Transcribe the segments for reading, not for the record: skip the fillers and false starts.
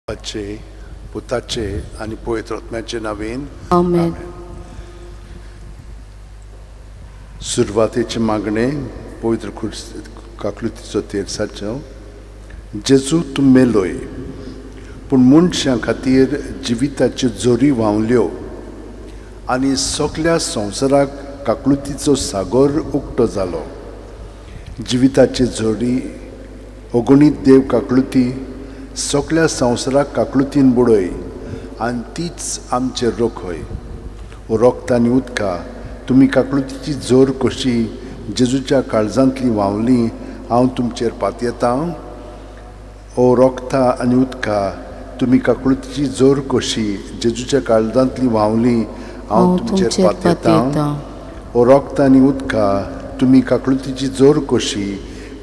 बापाचे, पुताचे आणि पवित्र आत्म्याचे नावेन आमेन. सुरवातेचे मागणे पवित्र काकलुतीचो तेरसाचो. जेजू तूं मेलोय पूण मनशां खातीर जिविताच्यो जोरी व्हांवल्यो आनी सगळ्या संवसाराक काकलुतीचो सागर उक्तो जालो. जिविताचे जोरी अगणीत देव काकलुती सगळ्या संवसाराक काकलुतीन बुडय आनी तीच आमचे रोखय. ओ रोगत आनी उदकां तुमी काकलुतीची जोर कशी जेजूच्या काळजांतली व्हांवली हांव तुमचेर पातयेतां. ओ रोगता आनी उदकां तुमी काकलुतीची जोर कशी जेजूच्या काळजांतली व्हांवली हांव तुमचेर पातयेतां. ओ रोगत आनी उदकां तुमी काकलुतीची जोर कशी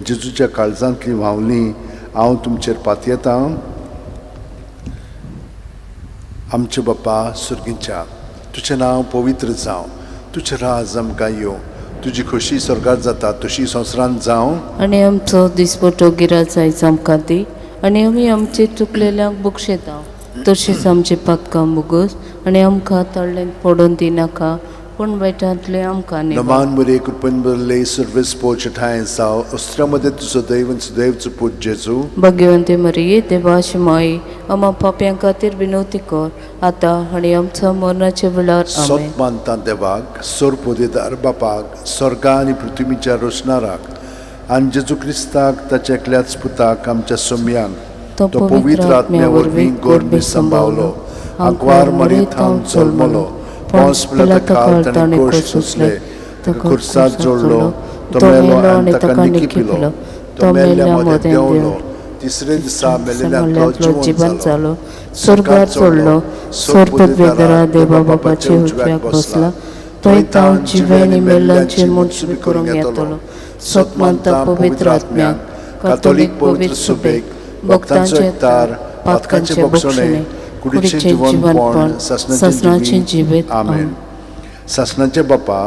जेजूच्या काळजांतली व्हांवली हांव तुमचेर पातयेतां. आमचे बापा सुर्गीच्या, तुजें नांव पवित्र जावं, तुजें राज आमकां येवं, तुजी खोशी स्वर्गांत जाता तशी संवसारांत जावं. आनी आमचो दिसपटो गिराय आयज आमकां दी आनी आमी आमचे चुकलेल्यांक बक्षिता तशेंच आमचे पातकां मुगोस आनी आमकां तळ्ळेंत पडोवन दिनाका पूण वायटांतले आमकां नमान बरे कृपेन बरले सर्वेस पोचठाय जावं. अस्त्रामध्ये तुजो दैव सुदैवचो पूत जेजू. भाग्यवंते मरिये देवाची माई आम्हा पाप्यां खातीर विनवती कर आतां आनी आमच्या मरणाच्या वेळार आमेन. सोत मानता देवाक, सोर पोदेदार बापाक, स्वर्गा आनी पृथ्वीच्या रोशनाराक आनी जेजू क्रिस्ताक ताच्या एकल्याच पुताक आमच्या सोम्यांक तो पवित्र आत्म्या वरवीं गोरमी सांबावलो. आंकवार मरीत हांव जल्मलो, पोंस पिलाता ताणें कोश सोंसले, ताका खुर्सात जोडलो, तो मेलो आनी ताका निखिपिलो, तो मेल्ल्या मदें देंवलो, तिसरे दिसा मेलेल्यांतलो जिवंत जालो, स्वर्गार चडलो, सोरपदवेदरा देवा बापाचे उजव्याक बसला, थंय तांव जिवे आनी मेल्ल्यांचे मुंचबी करूंक येतलो. सोत मानता पवित्र आत्म्याक, कातोलीक पवित्र सुबेक, भक्तांचो एकठार, पातकांचे बक्षणे, कुडीचें जिवनपण, ससनाचें जिवीत. आमेन. सासणाचे बापा,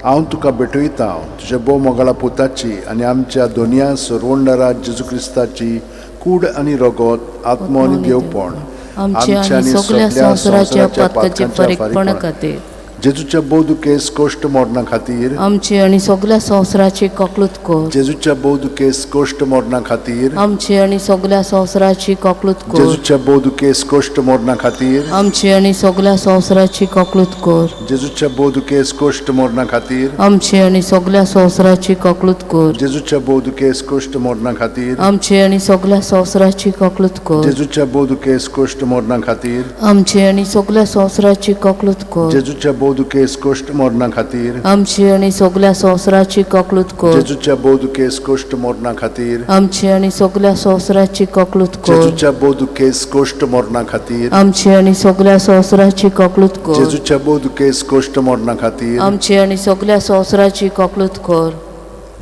हांव तुका भेटयतां तुज्या भोव मोगाळा पुताची आनी आमच्या दोनया सर्वंडरा जेजू क्रिस्ताची कूड आनी रगत, आत्मो आनी देवपण आमच्या आनी सगळ्या संवसाराच्या पातकांचे फारीकपणा खातीर जेजूच्या बोधुकेस कोश्ट मरणा खातीर आमचे आनी सगळ्या संवसाराची ककलूत कर. जेजूच्या बोधुकेस कोश्ट मरणा खातीर आमचे आनी सगळ्या संवसाराची ककलूत कर. जेजूच्या बोधुकेस कोश्ट मरणा खातीर आमचे आनी सगळ्या संवसाराची ककलूत कर. जेजूच्या बोधुकेस कोश्ट मरणा खातीर आमचे आनी सगळ्या संवसाराची ककलूत कर. जेजूच्या बोधुकेस कोश्ट मरणा खातीर आमचे आनी सगळ्या संवसाराची ककलूत कर. जेजूच्या बोधुकेस कोश्ट मरणा खातीर आमचे आनी सगळ्या संवसाराची ककलूत कर. जेजूच्या बोधुकेस कोश्ट मरणा खातीर आमचे आनी सगळ्या संवसाराची ककलूत कर. जेजूच्या बोधुकेस कोश्ट मरणा खातीर आमचे आनी सगळ्या संवसाराची ककलूत कर. जेजूच्या बोधुकेस कोश्ट मरणा खातीर आमचे आनी सगळ्या संवसाराची ककलूत कर. जेजूच्या बोधुकेस कोश्ट मरणा खातीर आमचे आनी सगळ्या संवसाराची ककलूत कर.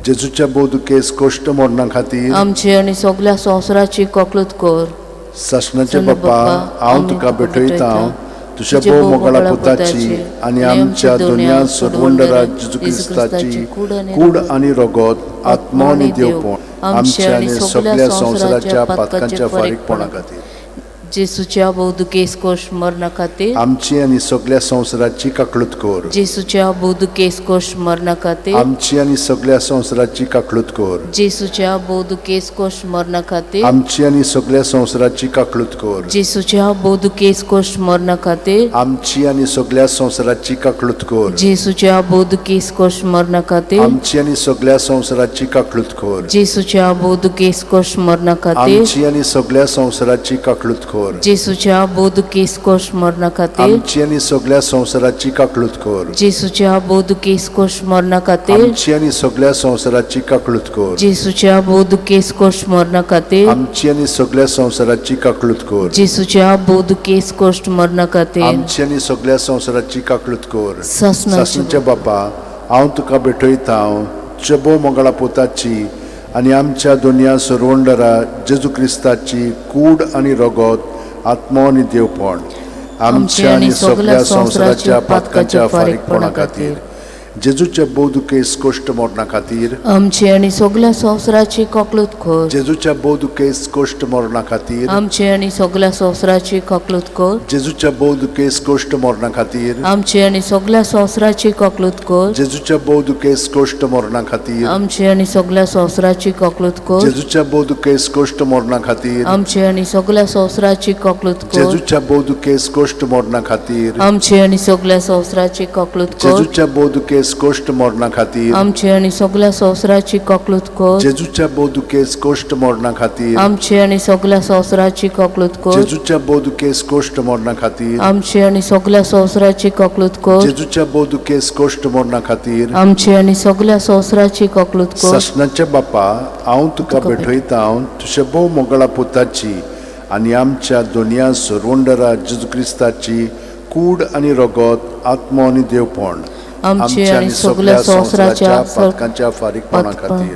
जेजूच्या बोधुकेस कोश्ट मरणा खातीर आमचे आनी सगळ्या संवसाराची ककलूत कर. सासणाचे बापा, हांव तुका भेटयतां तुज्या भोव मोगाळा पुताची आनी आमच्या दोनया सर्वंडरा जेजू क्रिस्ताची कूड आनी रगत, आत्मा आनी देवपण आमच्या आनी सगळ्या संवसाराच्या पातकांच्या फारीकपणा खातीर जेसूच्या बोधुकेस कोश मरणा खातीर आमची आनी सगळ्या संवसाराची काकलूत कर. जेसूच्या बोधुकेस कोश मरणा खातीर आमची आनी सगळ्या संवसाराची काकलूत कर. जेसूच्या बोधुकेस कोश मरणा खातीर आमची आनी सगळ्या संवसाराची काकलूत कर. जेसूच्या बोधुकेस कोश मरणा खातीर आमची आनी सगळ्या संवसाराची काकलूत कर. जेसूच्या बोधुकेस कोश मरणा खातीर आमची आनी सगळ्या संवसाराची काकलूत कर. जेसूच्या बोधुकेस कोश मरणा खातीर आमची आनी सगळ्या संवसाराची काकलूत कर. जेसूच्या बोधुकेस कोश मरणा खातीर आमची आनी सगळ्या संवसाराची काकलूत कर. जेसूच्या बोधुकेस कोश मरणा खातीर आमची आनी सगळ्या संवसाराची काकलूत कर. जेसूच्या बोधुकेस कोश मरणा खातीर आमची आनी सगळ्या संवसाराची काकलूत कर. जेसूच्या बोधुकेस कोश मरणा खातीर आमची आनी सगळ्या संवसाराची काकलूत कर. सासणाचे सासणाच्या बापा, हांव तुका भेटयतां तुज्या भोव मोगाळा पुताची आनी आमच्या दोनया सर्वंडरा जेजू क्रिस्ताची कूड आनी रगत, आत्मा आनी देवपण आमच्या आनी सगळ्या संवसाराच्या पातकांच्या फारीकपणा खातीर जेजूच्या बोदुकेस कोश्ट मरणा खातीर आमची आनी सगळ्या संवसाराची ककलूत कर. जेजूच्या बोदुकेस कोश्ट मरणा खातीर आमची आनी सगळ्या संवसाराची ककलूत कर. जेजूच्या बोदुकेस कोश्ट मरणा खातीर आमची आनी सगळ्या संवसाराची ककलूत कर. जेजूच्या बोदुकेस कोश्ट मरणा खातीर आमची आनी सगळ्या संवसाराची ककलूत कर. जेजूच्या बोदुकेस कोश्ट मरणा खातीर आमची आनी सगळ्या संवसाराची ककलूत कर. जेजूच्या बोदुकेस कोश्ट मरणा खातीर आमची आनी सगळ्या संवसाराची ककलूत कर. जेजूच्या बोदुकेस कोश्ट मरणा खातीर आमची आनी सगळ्या संवसाराची ककलूत कर. जेजूच्या बोदुकेस कोश्ट मरणा खातीर आमची आनी सगळ्या संवसाराची ककलूत कर. जेजूच्या बोदुकेस कोश्ट मरणा खातीर आमची आनी सगळ्या संवसाराची ककलूत कर. जेजूच्या बोदुकेस कोश्ट मरणा खातीर आमची आनी सगळ्या संवसाराची ककलूत कर. ससनाचे बापा हांव तुका भेटयता तुझ्या भोव मोगळा पुताची आनी आमच्या दोनया सोरवंडरा जेजू क्रिस्ताची कूड आनी रगत आत्मो आनी देवपण आमची आनी सगळ्या संवसाराच्या पातकांच्या फारीकपणा खातीर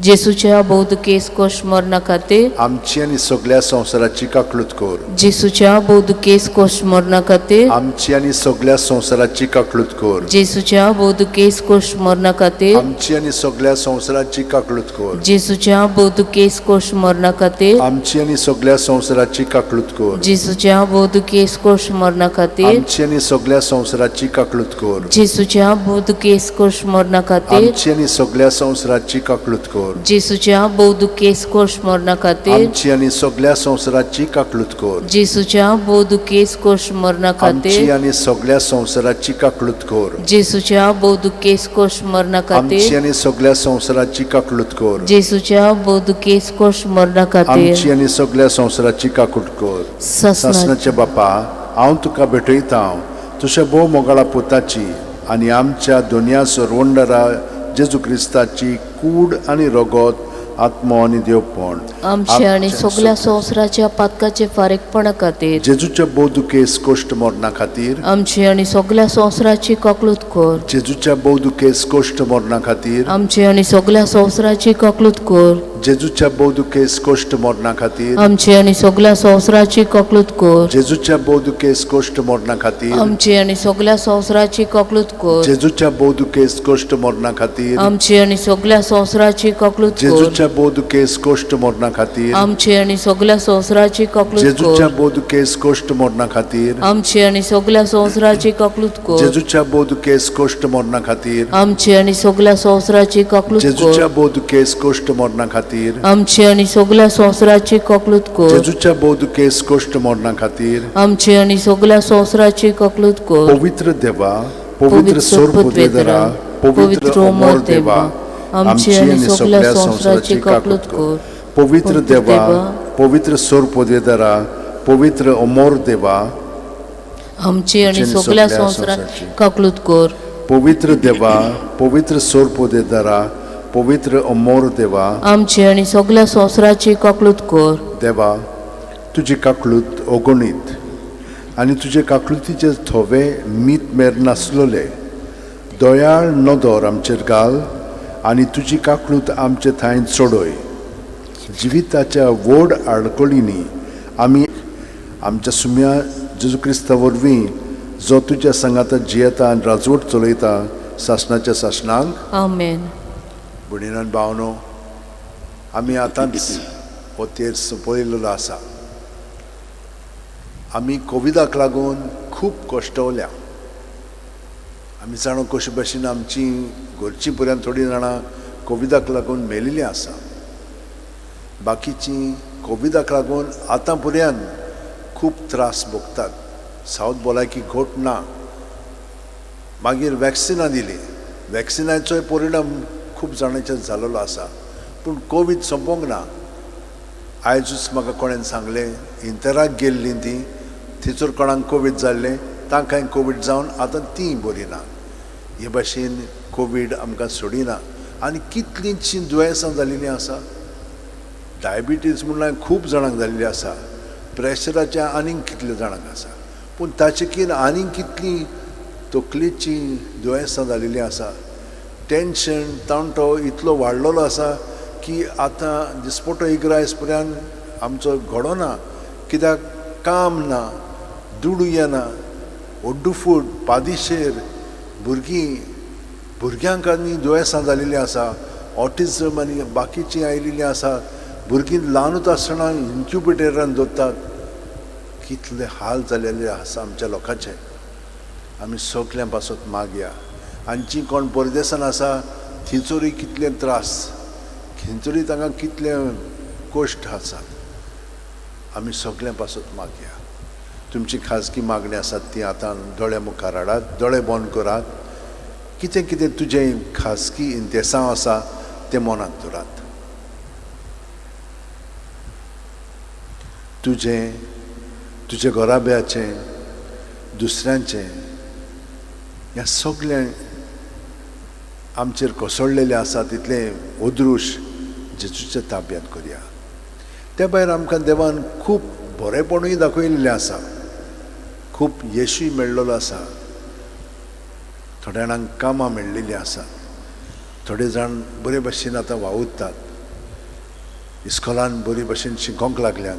जेसूच्या बौद्ध केस कोश मरणा खातीर आमची आनी सगळ्या संवसाराची काकलूत कर. जेसूच्या बौद्ध केस कोश मरणा खातीर आमची आनी सगळ्या संवसाराची काकलूत कर. जेसूच्या बौद्ध केस कोश मरणा खातीर आमची आनी सगळ्या संवसाराची काकलूत कर. जेसूच्या बौद्ध केस कोश मरणा खातीर आमची आनी सगळ्या संवसाराची काकलूत कर. जेसूच्या बौद्ध केस कोश मरणा खातीर आमची आनी सगळ्या संवसाराची काकलूत कर. जेसूच्या बौद्ध केस कोश मरणा खातीर आमची आनी सगळ्या संवसाराची काकलूत कर. जेसूच्या बौद्ध केस कोश मरणा खातीर आमची आनी सगळ्या संवसाराची काकलूत कर. जेसूच्या बौद्ध केस कोश मरणा आमची खातीर आनी सगळ्या संवसाराची काकलूत कर. जेसूच्या बौद्ध केस कोश मरणा आमची खातीर आनी सगळ्या संवसाराची काकलूत कर. जेसूच्या बौद्ध केस कोश मरणा खातीर आमची आनी सगळ्या संवसाराची काकूट कर. ससना ससनाचे बापा हांव तुका भेटयता तुझ्या भोव मोगाळा पुताची आनी आमच्या दोनया सोरवंडरा जेजू क्रिस्ताची कूड आनी रगत आत्मो आनी देवपण आमची आनी सगळ्या संवसाराच्या पातकाचे फारीकपणा खातीर जेजूच्या बोदुकेस कोश्ट मरणा खातीर आमची आनी सगळ्या संवसाराची ककलूत कर. जेजूच्या बोदुकेस कोश्ट मरणा खातीर आमची आनी सगळ्या संवसाराची ककलूत कर. जेजूच्या बोदुकेस कोश्ट मरणा खातीर आमची आनी सगळ्या संवसाराची ककलूत कर. जेजूच्या बोदुकेस कोश्ट मरणा खातीर आमची आनी सगळ्या संवसाराची ककलूत कर. जेजूच्या बोदुकेस कोश्ट मरणा खातीर आमची आनी सगळ्या संवसाराची ककलूत कर. जेजूच्या बोदुकेस कोश्ट मरणा खातीर आमची आनी सगळ्या संवसाराची ककलूत जेजूच्या कर. बोदुकेस कोश्ट मरणा खातीर आमची आनी सगळ्या संवसाराची ककलूत कर. जेजूच्या बोदुकेस कोश्ट मरणा खातीर आमची आनी सगळ्या संवसाराची ककलूत जेजूच्या कर. बोदुकेस कोश्ट मरणा खातीर आमची आनी सगळ्या संवसाराची ककलूत कर. जेजूच्या बोदुकेस कोश्ट मरणा खातीर आमची आनी सगळ्या संवसाराची ककलूत कर. पवित्र देवा पवित्र सोरपुदेदरा पवित्र अमोर देवा आमची आनी सगळ्या संवसाराची ककलूत कर. पवित्र देवा पवित्र सोरपुदेदरा पवित्र अमोर देवा आमची आनी सगळ्या संवसाराची ककलूत कर. पवित्र देवा पवित्र सोरपुदेदरा पवित्र अमोर देवा आमची आनी सगळ्या संवसाराची ककलूत कर. देवा तुजी काकलूत अगणीत आनी तुजे काकलुतीचे थोवे मीत मेर नासलोले दयाळ नदर आमचेर घाल आनी तुजी काकलूत आमचे थंय चडय. जिविताच्या व्हड आडकोळींनी आमी आमच्या सुम्या जेजू क्रिस्ता वरवीं जो तुज्या संगाताक जियेता आनी राजवट चलयता सासणाच्या सासणांक आमेन. भयणीन भावनो आमी आतांच हो तेर पळयलेलो आसा. आमी कोविडाक लागून खूब कश्टवल्या. आमी जाणो कशे भाशेन आमची घरचीं पर्यंत थोडीं जाणां कोविडाक लागून मेलिल्लीं आसा. बाकीचीं कोविडाक लागून आतां पर्यंत खूब त्रास भोगतात. सावथ भलायकी घोट ना. मागीर वॅक्सिनां दिली. वॅक्सिनाचोय परिणाम खूब जाणांचेर जाल्लो आसा. पूण कोवीड सोंपोंक ना. आयजूच म्हाका कोणें सांगलें इंतराक गेल्लीं तीं थंयसर कोणाक कोवीड जाल्लें तांकांय कोवीड जावन आतां तीं बरीं ना. हे भाशेन कोवीड आमकां सोडिना. आनी कितलींशीं दुयेंसां जाल्लीं आसा. डायबिटीज म्हणल्यार खूब जाणांक जाल्ली आसा. प्रेशराच्या आनीक कितले जाणांक आसा. पूण ताचेकीर आनीक कितलीं तकलेचीं दुयेंसां जाल्लीं आसा. टेन्शन ताणटो इतलो वाडलेलो आसा की आतां दिसपट्टो इगरायस पर्यंत आमचो घडो ना. कित्याक काम ना, दुडू येना, ओड्डू फूड, पादेशेर, भुरगीं भुरग्यांक आनी दुयेंसां जाल्लीं आसा, ऑटिझम आनी बाकीचीं आयिल्लीं आसा, भुरगीं ल्हानूच आसतना इन्क्युबेटरान दवरतात. कितले हाल जालेले आसा आमच्या लोकांचे. आमी सगळ्यां पासत मागया. आनी जीं कोण परदेसान आसा थंयसरूय कितले त्रास, थंयसरूय तांकां कितले कश्ट आसात. आमी सगळ्यां पासत मागया. तुमची खाजगी मागणी आसात ती आतां दोळे मुखार हाडात, दोळे बंद करात. कितें कितें तुजें खाजगी इंतेसांव आसा तें मनांत दवरात. तुजें घोराब्याचें, दुसऱ्यांचें, ह्या सगळें आमचेर कोसळलेलें आसा तितलें ओदृश जेजूच्या ताब्यांत करया. त्या भायर आमकां देवान खूब बरेपणूय दाखयलेलें आसा, खूब येशूय मेळ्ळलो आसा. थोड्या जाणांक कामां मेळ्ळिल्लीं आसा, थोडे जाण बरे भाशेन आतां वावुरतात, इस्कॉलान बरे भाशेन शिकोंक लागल्यात.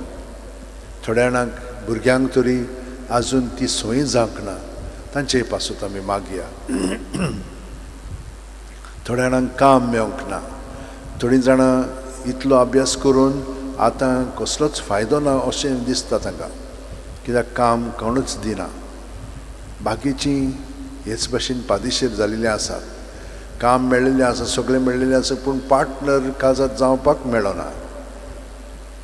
थोड्या जाणांक भुरग्यांक तरी आजून ती सोय जावंक ना, तांचे पासून आमी मागया. थोड्या जाणांक काम मेळोंक ना, थोडीं जाणां इतलो अभ्यास करून आतां कसलोच फायदो ना अशें दिसता तांकां, कित्याक काम कोणूच दिना. बाकीचीं हेच भाशेन पादेशीर जाल्लीं आसात. काम मेळिल्लें आसा, सगळें मेळिल्लें आसा, पूण पार्टनर काजात जावपाक मेळना.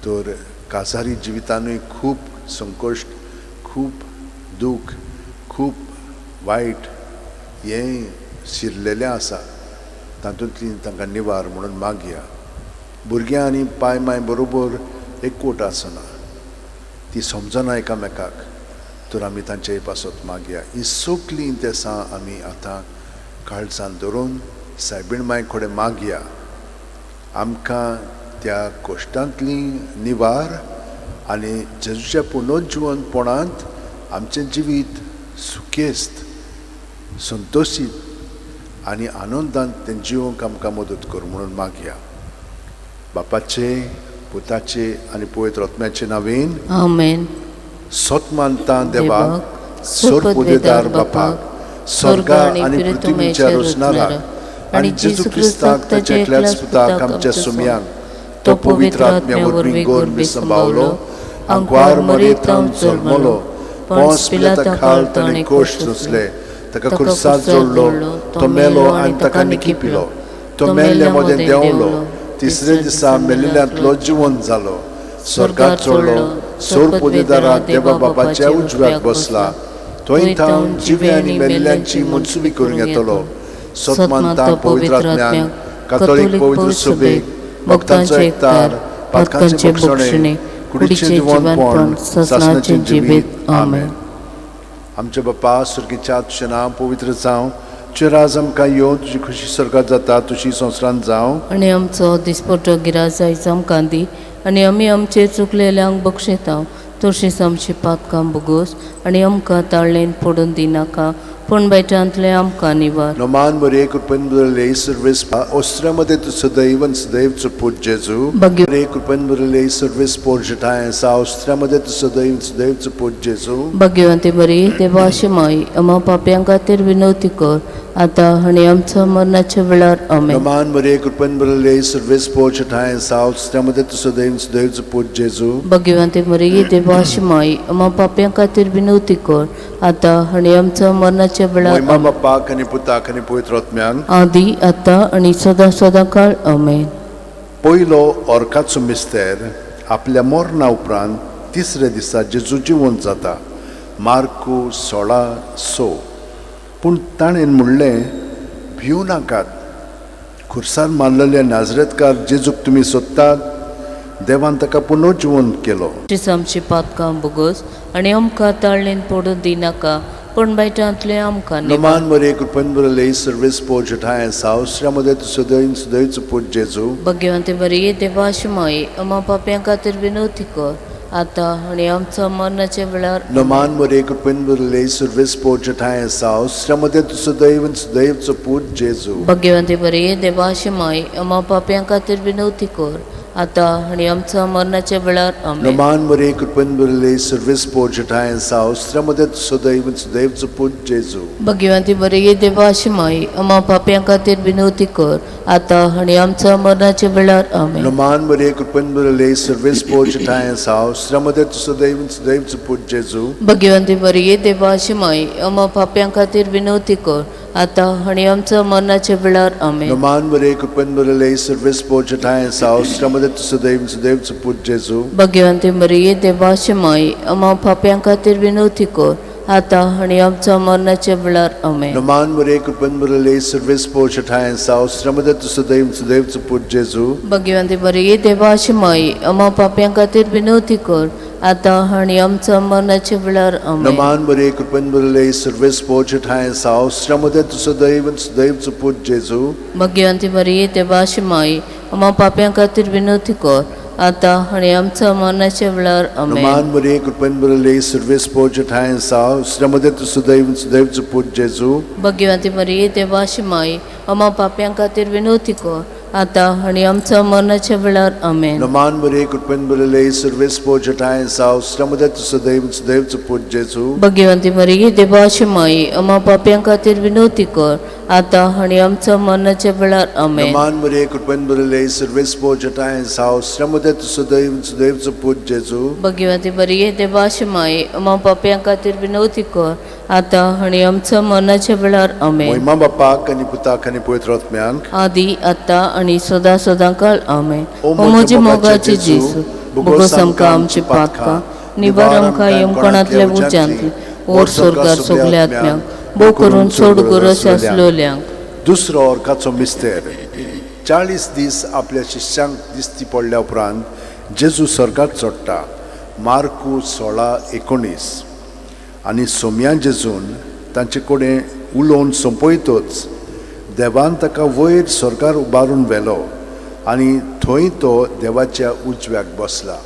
तर काजारी जिवितानूय खूब संकश्ट, खूब दूख, खूब वायट हें शिरलेलें आसा. तातूंतली तांकां निवार म्हणून मागया. भुरग्यां आनी पाय माय बरोबर एकवट आसना, ती समजना एकामेकाक, तर आमी तांचे पासत मागया. ही सगळीं इंतेसां आमी आतां काळजान धरून सायबीण माय कडेन मागया. आमकां त्या कश्टांतली निवार आनी जेजूच्या पुनर्जिवनपणांत आमचें जिवीत सुखेस्त, संतोशीत आनी आनंदांत तें जिवंक आमकां मदत कर म्हणून मागया. बापाचे, पुताचे आनी पवित्र आत्म्याचे नांवेन आमेन. सोत मानता देवाक, सोरपोदेदार बापाक, स्वर्गा आनी पृथ्वीच्या रचणाराक आनी जेजू क्रिस्ताक ताच्या एकल्याच पुताक आमच्या सुमयाक, तो पवित्र आत्म्या वरवीं गोरबी सांबाळलो, आंकवार मरेंतावन जल्मलो, पोंस पिलाता खाल ताणें कोश्ट सोंसले, ताका खुर्सार जोडलो, तो मेलो आनी ताका निखिपिलो, तो मेल्ल्या मदें देंवलो, तिसरे दिसा मेलिल्ल्यांतलो जिवंत जालो, स्वर्गात चडलो, सोरपोदेदारा देवा बापाच्या उजव्याक बसला, थंय थावन जिवे आनी मेल्ल्यांची मनसुबी करून येतलो. सोत मानता पवित्र आत्म्याक, कातोलीक पवित्र सभेक, भक्तांचो एकतार, पातकांचे भक्षणे, कुडीचें जिवंतपण, सासणाचें जिवीत. आमेन. आमचे बापा सुर्गीच्या तुजें नांव पवित्र जावं, तुजें राज आमकां येवं, तुजी खुशी स्वर्गात जाता तशी संवसारांत जावं. आनी आमचो दिसपट्टो गिरास आयज आमकां दी, आनी आमी आमचेर चुकलेल्यांक बक्षिता, तशींच आमची पातकां भोगोस, आनी आमकां ताळणेन पडून दिनाका, पूण बेटांतले आमकां निवार. नमान बरे कृपेन बरले सर्वेस ओस्त्र्यामध्ये तू सदैव आणि सदैवचो पूत जेजू. बरे कृपेन बरले सर्वेस पोरजटाय सा ओस्त्र्यामध्ये तू सदैव सदैवचो पूत जेजू. भाग्यवंती बरी देवाशी माई, आम्हा पाप्यां खातीर विनवती कर, आतां आनी आमच्या मरणाच्या वेळार. आमेन. नमान बरे कृपेन बरले सर्वेस पोरजटाय सा ओस्त्र्यामध्ये तू सदैव सदैवचो पूत जेजू. भाग्यवंती बरी देवाशी माई, आम्हा पाप्यां खातीर विनवती कर, आतां आनी आमच्या मरणाच्या वेळार. महिमा बापाक आनी पुताक आनी पवित्र आत्म्याक, आदी आतां आनी सदां सदां काळ. आमेन. पयलो ओर्काचो मिस्तेर आपल्या मरणा उपरांत तिसऱ्या दिसा जेजू जिवंत जाता. मार्कू 16:6. पूण ताणें म्हणलें, भिवू नाकात, खुर्सार मारलेल्या नाजरेतकार जेजूक तुमी सोदतात, देवान ताका पुनर्जिवंत केलो. आमची पातकां भोगोस, आनी आमकां ताळणेन पडून दिनाका, पण बेटांतले आमकां निवार. नमान बरे कृपेन बरले सर्वेस पोरजटाय सावस्र्यामध्ये तू सदैव सदैवचो पूत जेजू. भाग्यवंती बरी देवाशी माई, आम्हा पाप्यां खातीर विनवती कर, आतां आनी आमच्या मरणाच्या वेळार. नमान बरे कृपेन बरले सर्वेस पोरजटाय सावस्र्यामध्ये तू सदैव सदैवचो पूत जेजू. भाग्यवंती बरी देवाशी माई, आम्हा पाप्यां खातीर विनवती कर, आता आणि आमच्या मरणाच्या वेळार आमेन. Naman Maria कृपेन भरले सर्वेस पोजठाय सावस्त्रामध्ये सदैव सदैवचं पूज जेजू. भगवंती मरिये देवाची माई आम्हा पाप्यां खातीर विनवती कर आता आणि आमच्या मरणाच्या वेळार आमेन. Naman Maria कृपेन भरले सर्वेस पोजठाय सावस्त्रामध्ये सदैव सदैवचं पूज जेजू. भगवंती मरिये देवाची माई आम्हा पाप्यां खातीर विनवती कर आता आणि आमच्या मरणाच्या वेळार आमेन. Naman Maria कृपेन भरले सर्वेस पोजठाय सावस्त्रामध्ये सदैव सदैवचं पूज जेजू. भगवंती मरिये देवाची माई आम्हा पाप्यां खातीर विनवती कर आता आणि आमच्या मरणाच्या वेळार आमेन. Naman Maria कृपेन भरले सर्वेस पोजठाय सावस्त्रामध्ये सदैव सदैवचं पूज जेजू. भगवंती मरिये देवाची माई आम्हा पाप्यां खातीर विनवती कर आता आणि आमच्या मरणाच्या वेळार आमेन. Naman Maria कृपेन भरले सर्वेस पोजठाय सावस्त्रामध्ये सदैव सदैवचं पूज जेजू. भगवंती मरिये देवाची माई आम्हा पाप्यां खातीर विनवती कर आता आणि आमच्या मरणाच्या वेळार आमेन. Naman Maria कृपेन भरले सर्वेस पोजठाय सावस्त्रामध्ये सदैव सदैवचं पूज जेजू. भगवंती मरिये देवाची माई आम्हा पाप्यां खातीर विनवती कर आता आणि आमच्या मरणाच्या वेळार आमेन. Naman Maria कृपेन भरले सर्वेस पोजठाय सावस्त्रामध्ये सदैव सदैवचं पूज जेजू. भगवंती मरिये देवाची माई आम्हा पाप्यां खातीर विनवती कर आता आणि आमच्या मरणाच्या वेळार आमेन. Naman Maria कृपेन भरले सर्वेस पोजठाय सावस्त्रामध्ये सदैव सदैवचं पूज जेजू. भगवंती मरिये देवाची माई आम्हा पाप्यां खातीर विनवती कर आता आणि आमच्या मरणाच्या वेळार आमेन. महिमा बापाक आणि पुताक आणि पवित्र आत्म्यांक आदी आता आणि सदा सदांकाळ आमेन. ओ ओ म्हजे मोगाचे जेजू बुगोस आमकां आमची पातकां निवार आमकां येमकोणांतल्या उज्यांतली ओर स्वर्गार सगल्या आत्म्यांक बो करून सोड गरज आसलोल्यांक. दुसरो ऑर्काचो मिस्तेर 40 दीस आपल्या शिष्यांक दिसती पडल्या उपरांत जेजू स्वर्गाक चडटा. मार्कू 16:19. आनी सोम्या जेजून तांचे कडेन उलोवन सोंपयतच देवान ताका वयर स्वर्गार उबारून व्हेलो आनी थंय तो देवाच्या उजव्याक बसला.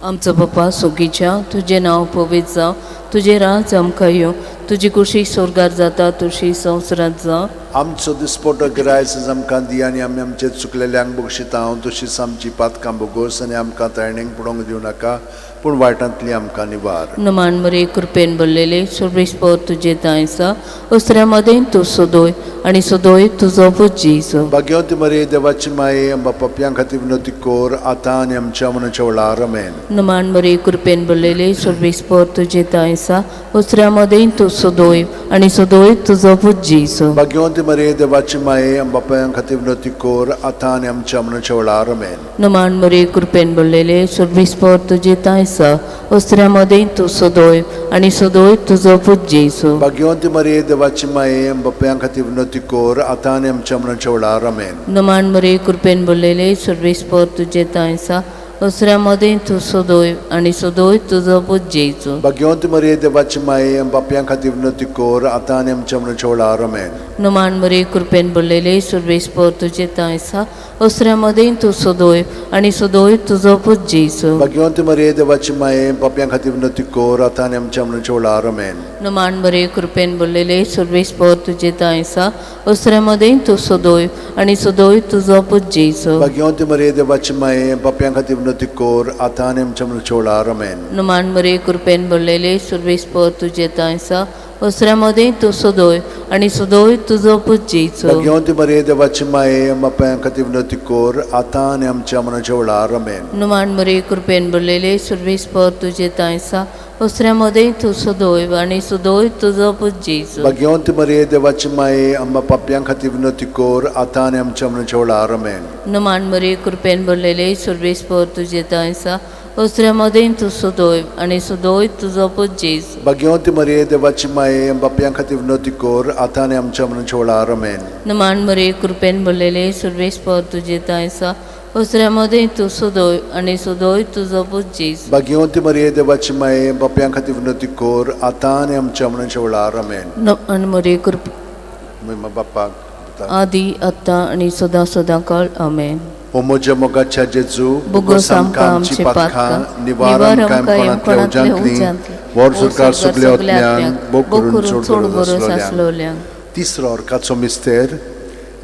आमचो बापा सोगीच्या तुजें नांव पवित्र जावं तुजें राज आमकां येवं तुजी कुशी स्वर्गार जाता तुशी संवसारांत जावं. आमचो दिसपटो गिरायस आमकां दी आनी आमी आमचे चुकलेल्यांक बक्षिता तशीच आमची पातकां बोगोस आनी आमकां तळणेक पडोवंक दिवं नाका पूण वायटांतली आमकां निवार. नमान मरे कृपेन भरलेले सर्वेस्पर तुजे तांयसा उसऱ्या मदें तूं सोदोय आनी सोदोय तुजो पूत जेजू. भाग्यवती मरे देवाची माये आमच्या पप्प्यां खातीर विनवती कोर आतां आनी आमच्या मनाच्या वेळार आमेन. नमान मरे कृपेन भरलेले सर्वेस्पर तुजे तांयसा उसऱ्या मदें तूं सोदोय आनी सोदोय तुजो पूत जेजू. भाग्यवती मरे देवाची माये आमच्या पप्प्यां खातीर विनवती कोर आतां आनी आमच्या मनाच्या वेळार आमेन. नमान मरे कृपेन भरलेले सर्वेस्पर तुजे तांयसा उसऱ्या मदें तूं सोदोय आनी सोदोय तुजो पूत जेजू. भाग्यवती मरे देवाची माये आमच्या पप्प्यां खातीर विनवती कोर आतां आनी आमच्या मनाच्या वेळार आमेन. नमान मरे कृपेन भरलेले सर्वेस्पर तुजे तांयसा उसऱ्या मदें तूं सोदोय आनी सोदोय तुजो पूत जेजू. भाग्यवती मरे देवाची माये आमच्या पप्प्यां खातीर विनवती कोर आतां आनी आमच्या मनाच्या वेळार आमेन. नमान मरे कृपेन भरलेले सर्वेस्पर तुजे तांयसा उसऱ्या मदें तूं सोदोय आनी सोदोय तुजो पूत जेजू. भाग्यवती मरे देवाची माये पप्प्यां खातीर विनवती कोर आतां आनी आमच्या मनाच्या वेळार आमेन. नमान मरे कृपेन भरलेले सर्वेस्पर तुजे तांयसा उसऱ्या मदें तूं सोदोय आनी सोदोय तुजो पूत जेजू. भाग्यवती मरे देवाची माये पप्प्यां खातीर विनवती कोर आतां आनी आमच्या मनाच्या वेळार आमेन. नमान मरे कृपेन भरलेले सर्वेस्पर तुजे तांयसा उसऱ्या मदें तूं सोदोय आनी सोदोय तुजो पूत जेजू. भाग्यवती मरे देवाची माये पप्प्यां खातीर विनवती कोर आतां आनी आमच्या मनाच्या वेळार आमेन. नमान मरे कृपेन भरलेले सर्वेस्पर तुजे तांयसा उसऱ्या मदें तूं सोदोय आनी सोदोय तुजो पूत जेजू. भाग्यवती मरे देवाची माये आमच्या पप्प्यां खातीर विनवती कोर आतां आनी आमच्या मनाच्या वेळार आमेन. नमान मरे कृपेन भरलेले सर्वेस्पर तुजे तांयसा उसऱ्या मदें तूं सोदोय आनी सोदोय तुजो पूत जेजू. भाग्यवती मरे देवाची माये पप्प्यां खातीर विनवती कोर आतां आनी आमच्या मनाच्या वेळार आमेन. नमान मरे कृपेन भरलेले सर्वेस्पर तुजे तांयसा उसऱ्या मदें तूं सोदोय आनी सोदोय तुजो पूत जेजू. भाग्यवती मरे देवाची माये पप्प्यां खातीर विनवती कोर आतां आनी आमच्या मनाच्या वेळार आमेन. नमान मरे कृप महिमा बापाक आदी आतां आनी सदा सदांकाळ आमेन. ओ म्हज्या मोगाच्या जेजू बुगोस आमकां आमची पातकां निवार आमकां कोणांतल्या उज्यांतली वर सरकार सगल्या आत्म्यांक बो करून सोड गरज आसलोल्यांक. तिसरो अर्काचो मिस्तेर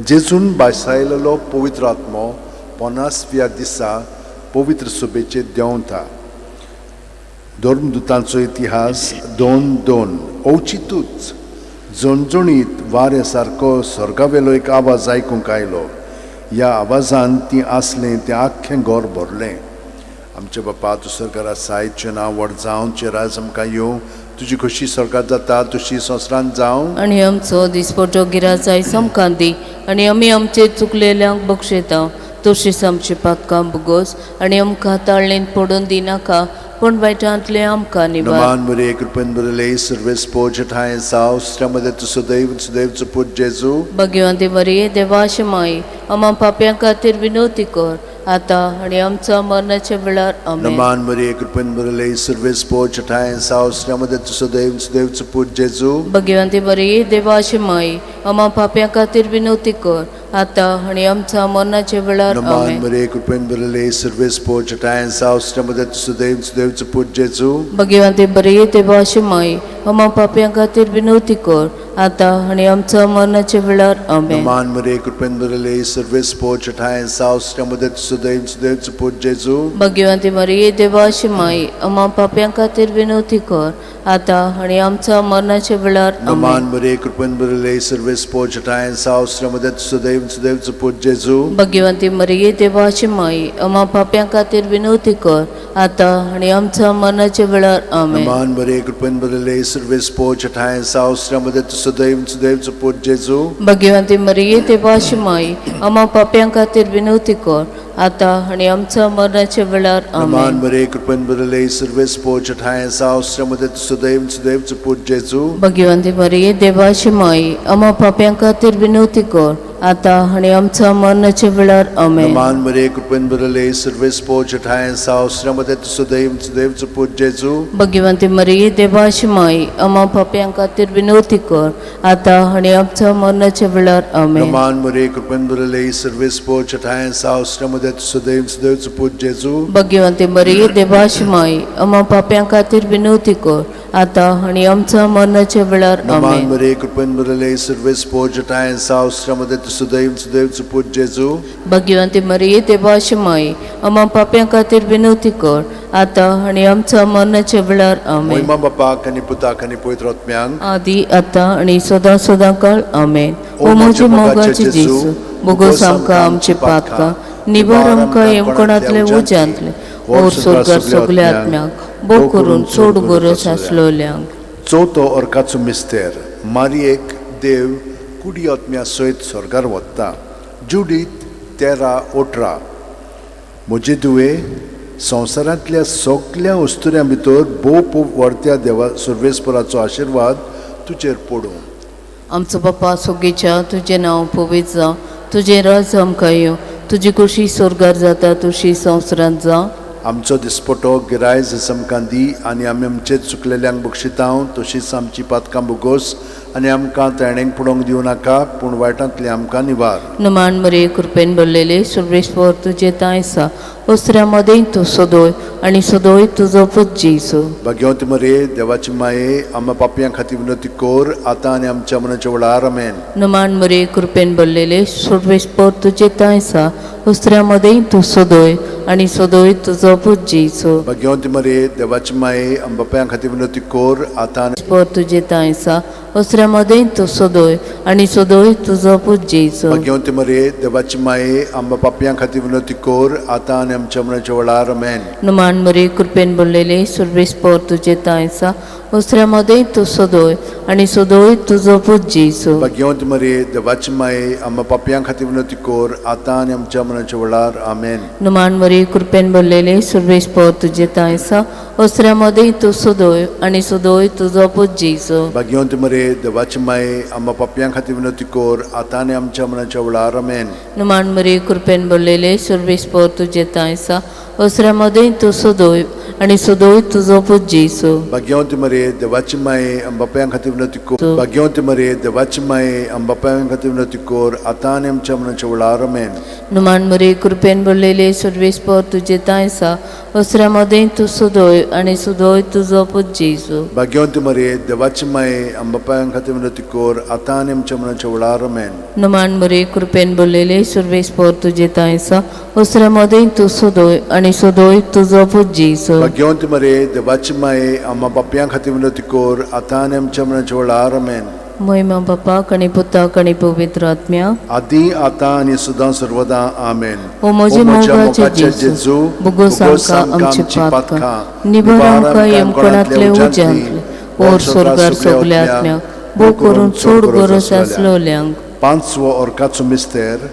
जेजून बायसायलेलो पवित्र आत्मो 50व्या दिसा पवित्र सभेचे देंवता. धर्मदुतांचो इतिहास 2:2. अवचितूच जणजणीत वाऱ्या सारको स्वर्गावेलो एक आवाज आयकूंक आयलो. ह्या आवाजान ती आसलें तें आख्खें घर भरलें. आमचे बापा तूं स्वर्गार सायचें नांव व्हड जावं, तुजें राज आमकां येवं, तुजी खोशी स्वर्गात जाता तशी संवसारांत जावं. आनी आमचो दिसपटो गिराज आयज आमकां दी, आनी आमी आमचे चुकलेल्यांक बक्षयता तशीच आमची पातकां बुगोस, आनी आमकां ताळणेंत पडून दिनाका पूण वायटांतले आमकां निवार. नमान मरे कृपेन बरले सर्वेस पोजठाय जाव श्रमदे तु सदैवचो पूज जेजू. भगवंती मरिये देवाची माई, आम्हा पाप्यां खातीर विनवती कर आतां आनी आमच्या मरणाच्या वेळार आमेन. नमान मरे कृपेन बरले सर्वेस पोजठाय जाव श्रमदे तु सदैवचो पूज जेजू. भगवंती मरिये देवाची माई, आम्हा पाप्यां खातीर विनवती कर आतां आनी आमच्या मरणाच्या वेळार नमान आमेन. मरे कृपेन बरले सर्वेस पोजठाय जाव श्रमदे तु सदैवचो पूज जेजू. भगवंती मरिये देवाची माई, आम्हा पाप्यां खातीर विनवती कर आतां आनी आमच्या मरणाच्या वेळार आमेन. नमान मरे कृपेन बरले सर्वेस पोजठाय जाव श्रमदे तु सदैवचो पूज जेजू. भगवंती मरिये देवाची माई, आम्हा पाप्यां खातीर विनवती कर आतां आनी आमच्या मरणाच्या वेळार नमान आमेन. मरे कृपेन बरले सर्वेस पोजठाय जाव श्रमदे तु सदैवचो पूज जेजू. भगवंती मरिये देवाची माई, आम्हा पाप्यां खातीर विनवती कर आतां आनी आमच्या मरणाच्या वेळार आमेन. नमान मरे कृपेन बरले सर्वेस पोजठाय जाव श्रमदे तु सदैवचो पूज जेजू. भगवंती मरिये देवाची माई, आम्हा पाप्यां खातीर विनवती कर आतां आनी आमच्या मरणाच्या वेळार नमान आमेन. मरे कृपेन बरले सर्वेस पोजठाय जाव श्रमदे तु सदैवचो पूज जेजू. भगवंती मरिये देवाची माई, आम्हा पाप्यां खातीर विनवती कर आतां आनी आमच्या मरणाच्या वेळार आमेन. नमान मरे कृपेन बरले सर्वेस पोजठाय जाव श्रमदे तु सदैवचो पूज जेजू. भगवंती मरिये देवाची माई, आम्हा पाप्यां खातीर विनवती कर आतां आनी आमच्या मरणाच्या वेळार आमेन. नमान मरे कृपेन बरले सर्वेस पोजठाय जाव श्रमदे तु सदैवचो पूज जेजू. भगवंती मरिये देवाची माई, आम्हा पाप्यां खातीर विनवती कर आतां आनी आमच्या मरणाच्या वेळार नमान आमेन. मरे कृपेन बरले सर्वेस पोजठाय जाव श्रमदे तु सदैवचो पूज जेजू. भगवंती मरिये देवाची माई, आम्हा पाप्यां खातीर विनवती कर आतां आनी आमच्या मरणाच्या वेळार आमेन. महिमा बापाक आनी पुताक आनी पवित्र आत्म्यांक आदी आतां आनी सदां काळ आमेन. ओ म्हजे मोगाचे जेजू, बोगोस आमकां आमची पातकां, निबार आमकां येवकोणांतले उज्यांतले, ओर स्वर्गार सगल्या आत्म्यांक, बो करून सोड गरज आसलोल्यांक. चवथो अर्काचो मिस्तेर. मारयेक देव कुडी आत्म्या सयत स्वर्गार वत्ता. जुडीत 13:18. म्हजे दुवे संवसारांतल्या सगल्या वस्तुऱ्यां भितर भोव व्हडत्या देवा सर्वेस्पराचो आशिर्वाद तुजेर पडूं. आमचो बापा सोगेच्या, तुजें नांव पवित्र जावं, तुजें राज आमकां येवं, तुजी खोशी स्वर्गार जाता तशी संवसारांत जावं. आमचो दिसपटो गिरायज आमकां दी, आनी आमी आमचे चुकलेल्यांक बक्षितांव तशीच आमची पातकां बुगोस, आनी आमकां तेणेंक पडोवंक दिवं नाका पूण वायटांतले आमकां निवार. नमान मरे कृपेन भरलेले सर्वेस्वर तुजें ताय आसा, ओसऱ्या मदें तूं सदोय आनी सदोय तुजो पूत जेजू. भगवंती मरे देवाची माये, आमच्या पापयां खातीर विनवती कोर आतां आनी आमच्या मनाच्या वेळार आमेन. नमान मरे कृपेन भरलेले सर्वेस्वर तुजें ताय आसा, ओसऱ्या मदें तूं सदोय आनी सदोय तुजो पूत जेजू. भगवंती मरे देवाची माये, आमच्या पापयां खातीर विनवती कोर आतां पर तुजें ताय आसा, ओसऱ्या मदें तूं सदोय आनी सदोय तुजो पूत जेजू. भगवंती मरे देवाची माये, आमच्या पापयां खातीर विनवती कोर आतां आनी आमच्या मनाच्या वेळार आमेन. नमान मरे कृपेन भरलेले सर्वेस्वर तुजें ताय आसा, ओसऱ्या मदें तूं सदोय आनी सदोय तुजो पूत जेजू. भगवंती मरे देवाची माये, आमच्या पापयां खातीर विनवती कोर आतां आनी आमच्या मनाच्या वेळार आमेन. नमान मरे कृपेन भरलेले सर्वेस्वर तुजें ताय आसा, ओसऱ्या मदें तूं सदोय आनी सदोय तुजो पूत जेजू. भगवंती मरे देवाची माये, आमच्या पापयां खातीर विनवती कोर आतां आनी आमच्या मनाच्या वेळार आमेन. नमान मरे कृपेन भरलेले सर्वेस्वर तुजें ताय आसा, ओसऱ्या मदें तूं सदोय आनी सदोय तुजो पूत जेजू. भगवंती मरे देवाची माये, आमच्या पापयां खातीर विनवती कोर. भगवंती मरे देवाची माये, आमच्या पापयां खातीर विनवती कोर आतां आनी आमच्या मनाच्या वेळार आमेन. नमान मरे कृपेन भरलेले सर्वेस्वर तुजें ताय आसा, ओसऱ्या मदें तूं सदोय आनी सदोय तुजो पूत जेजू. भगवंती मरे देवाची माये, आमच्या पापां खातीर विनंती कर आतां आनी आमच्या मनाच्या वेळार आमेन. नमान मरे कृपेन बोललेले सर्वेस्पर तुझे तायसा उसऱ्या मदें तूं सोदोय आनी सोदोय तुजो पुजीसो. भाग्यवंत मरे देवाची माये आम्हा पापयां खातीर विनंती कर आतां आनी आमच्या मनाच्या वेळार आमेन. महिमा बापाक आनी पुताक आनी पवित्र आत्म्याक आदी आतां आनी सदां सर्वदा आमेन. ओ म्हजे मोगाचे जेजू बुगोस आमकां आमची पातकां निबार आमकां यमकणांतले उज्यांतले ओर स्वर्गार सगल्या आत्म्याक भोव करून चड गरज आसलोल्यांक. पांचवो ओर्काचो मिस्तेर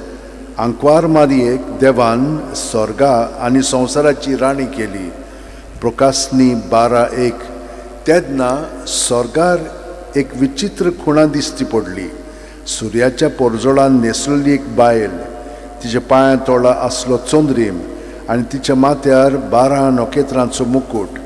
आंकवार मारयेक देवान स्वर्गा आनी संवसाराची राणी केली. प्रकाशनी 12:1. तेदना स्वर्गार एक विचित्र खुणा दिश्टी पडली. सुर्याच्या पोरजोळान न्हेसलेली एक बायल, तिच्या पांया तोळा आसलो चोंद्रीम आनी तिच्या माथ्यार 12 नोखेत्रांचो मुकुट.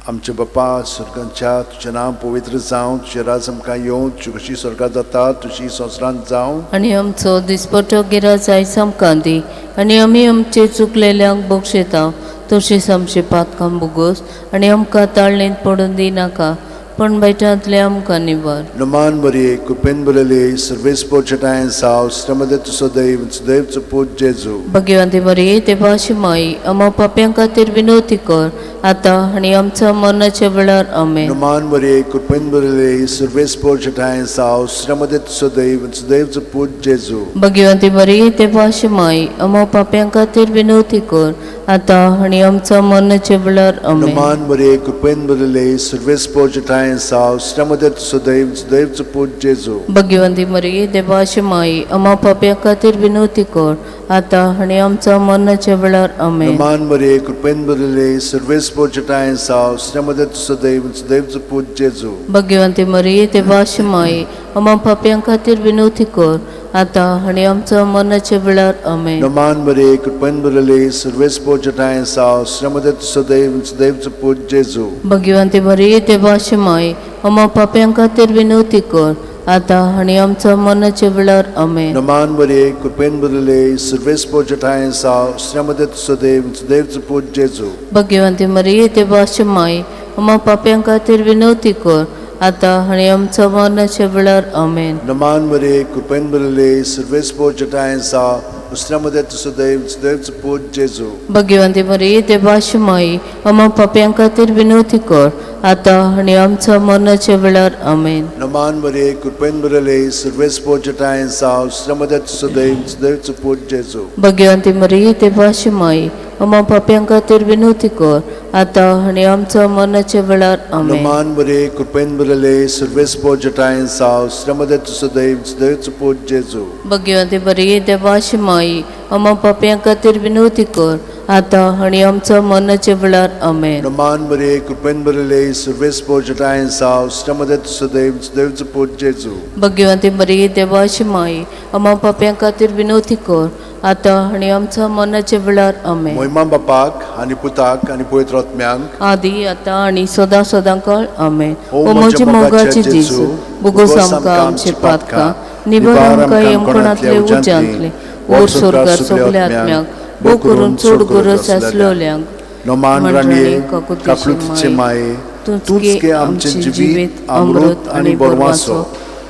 आमचे बापा स्वर्गांच्या तुजें नांव पवित्र जावं, तुजें राज आमकां येवं, तुजी कशी स्वर्गांत जाता तशी संवसारांत जावं. आनी आमचो दिसपटो गिराय आयज आमकां दी आनी आमी आमचे चुकलेल्यांक बक्षिता तशीच आमचे पातकां बुगोस आनी आमकां ताळणेंत पडून दिनाका पण बैठांतले आमकां निबार. नमान मरिये कृपेन बोलले सर्वेस्पर चटायन साव श्रमदे तुसो दैवचो पूत जेजू. भगवंती मरिये देवाची माई आम्हा पाप्यां खातीर विनवती कर आतां आनी आमच्या मरणाच्या वेळार आमेन. नमान मरिये कृपेन बोलले सर्वेस्पर चटायन साव श्रमदे तुसो दैवचो पूत जेजू. भगवंती मरिये देवाची माई आम्हा पाप्यां खातीर विनवती कर आतां आनी आमच्या मरणाच्या वेळार आमेन. नमान मरिये कृपेन बोलले सर्वेस्पर चटायन साव श्रमदे तुसो दैवचो पूत जेजू. भगवंती मरिये देवाची माई आम्हा पाप्यां खातीर विनवती कर आतां आनी आमच्या मरणाच्या वेळार आमेन. नमान मरिये कृपेन बोलले सर्वेस्पर चटायन साव श्रमदे तुसो दैवचो पूत जेजू. भगवंती मरिये देवाची माई आम्हा पाप्यां खातीर विनवती कर आतां आनी आमच्या मरणाच्या वेळार आमेन. नमान मरिये कृपेन बोलले सर्वेस्पर चटायन साव श्रमदे तुसो दैवचो पूत जेजू. भगवंती मरिये देवाची माई आम्हा पाप्यां खातीर विनवती कर आतां आनी आमच्या मरणाच्या वेळार आमेन. नमान मरिये कृपेन बोलले सर्वेस्पर चटायन साव श्रमदे तुसो दैवचो पूत जेजू. भगवंती मरिये देवाची माई आम्हा पाप्यां खातीर विनवती कर आतां आनी आमच्या मरणाच्या वेळार आमेन. नमान मरिये कृपेन बोलले सर्वेस्पर चटायन साव श्रमदे तुसो दैवचो पूत जेजू. भगवंती मरिये देवाची माई आम्हा पाप्यां खातीर विनवती कर आतां आनी आमच्या मरणाच्या वेळार आमेन. नमान मरिये कृपेन बोलले सर्वेस्पर चटायन साव श्रमदे तुसो दैवचो पूत जेजू. भगवंती मरिये देवाची माई आम्हा पाप्यां खातीर विनवती कर आतां आनी आमच्या मरणाच्या वेळार आमेन. नमान मरिये कृपेन बोलले सर्वेस्पर चटायन साव श्रमदे तुसो दैवचो पूत जेजू. भगवंती मरिये देवाची माई आम्हा पाप्यां खातीर विनवती कर आतां आनी आमच्या मरणाच्या वेळार आमेन. नमान मरिये कृपेन बोलले सर्वेस्पर चटायन साव श्रमदे तुसो दैवचो पूत जेजू. भगवंती मरिये देवाची माई आम्हा पाप्यां खातीर विनवती कर आतां आनी आमच्या मरणाच्या वेळार आमेन. महिमा बापाक आनी पुताक आनी पवित्र आत्म्यांक आदी आतां आनी सदां सदांकाळ आमेन. ओ ओ म्हजे मोगाचे जेजू बुगोस आमकां आमची पातकां निबार आमकां यमकणांतले उज्यांतले ओर स्वर्गार सगल्या आत्म्याक भोव करून चड गरज आसलोल्यांक. नमान राणये काकुळीचे माये तूंच के आमचे जिवीत अमृत आनी बोरवासो.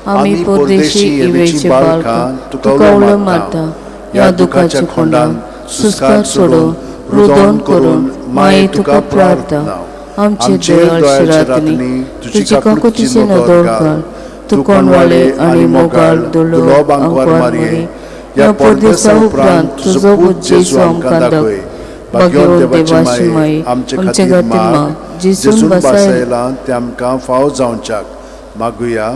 आमी परदेशी इवेची बाळकां तुका कवळो मारता ह्या दुखाच्या खोंडान सुस्कार सोडून रुदोन करून माये तुका प्रार्थना. आमचे दयाळ शिरातनी तुजी काकुतीचे नदर घाल. तूं कोणवाळे आनी मोगाळ दुर्लभ आंकवार मारये ह्या परदेसा उपरांत तुजो पूत जेजू आमकां दाखय. भगवंत देवाची माई आमचे खातीर माग जेजून बसायला ते आमकां फाव जावच्याक मागुया.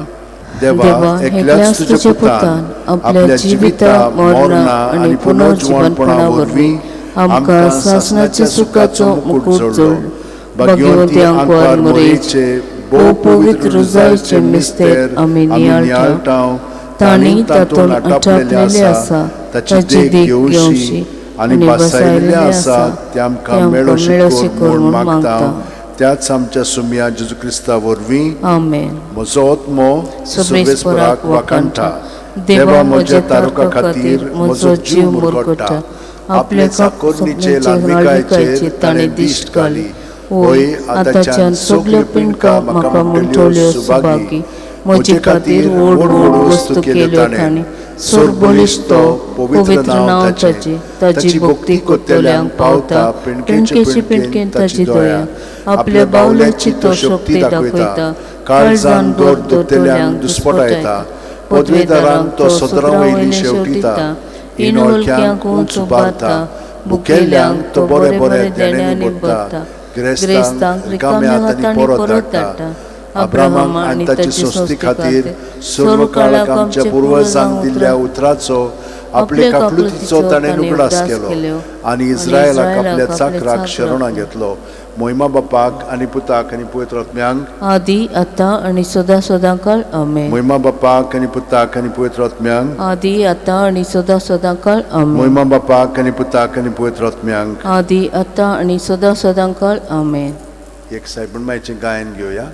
देवा एकल्याच तुज्या पुतान आपल्या जिविता मरणा आनी पुनर्जीवनपणा वरवीं आमकां सासणाच्या सुखाचो मुकुट जोड. भगवंती आंकवार मोरयेचे भोव पवित्र रुजायेचे मिस्तेर आमी नियाळटाव. तांणी तातूंत आटापलेले आसा ताची देख घेवशी आनी बसायलेले आसा ते आमकां मेळोशी करून मागता. त्याच आमच्या सुम्या जेजू क्रिस्ता वरवीं आमेन. म्हजो आत्मो सर्वेस्पराक वाकांठा. देवा म्हज्या तारुका खातीर म्हजो जीव मुरगटा. आपल्या चाकोरणीचे लांबिकायेचेर ताणें दिश्ट घाली. होय आताच्यान सगल्यो पिणकां म्हाका म्हणटल्यो सुभागी म्हजे खातीर व्हड व्हड वस्तू केल्यो ताणें सोर बलिश्ट तो पवित्र नांव ताची भक्ती कोत्तल्यांक पावता पिणकेचे पिणकेन ताची दया आपल्या बावल्याची तो शक्ती दाखयता काळजान दोर दोतोल्यांक दुस्पटायता पदवेदारांक तो सतरा वयली शेवटिता इनवलक्यांक उंच उबारता भुकेल्यांक तो बरे बरे देण्यांनी भरता गिरेस्तांक रिकाम्या हातांनी परत धाडटा अब्राहम आनी ताची सोस्ती खातीर सर्व काळाक आमच्या पुर्वजांक दिल्ल्या उतराचो आपले काकलुतीचो ताणें उगडास केलो आनी इस्रायलाक आपल्या चाकराक शरणां घेतलो मोहिमा बापाक आनी पुताक आनी पवित्र आत्म्यांक आदी आतां आनी सदां सदांकाळ आमेन मोहिमा बापाक आनी पुताक आनी पवित्र आत्म्यांक आदी आतां आनी सदां सदांकाळ आमेन मोहिमा बापाक आनी पुताक आनी पवित्र आत्म्यांक आदी आतां आनी सदां सदांकाळ आमेन. एक सायबण मायचें गायन घेवया.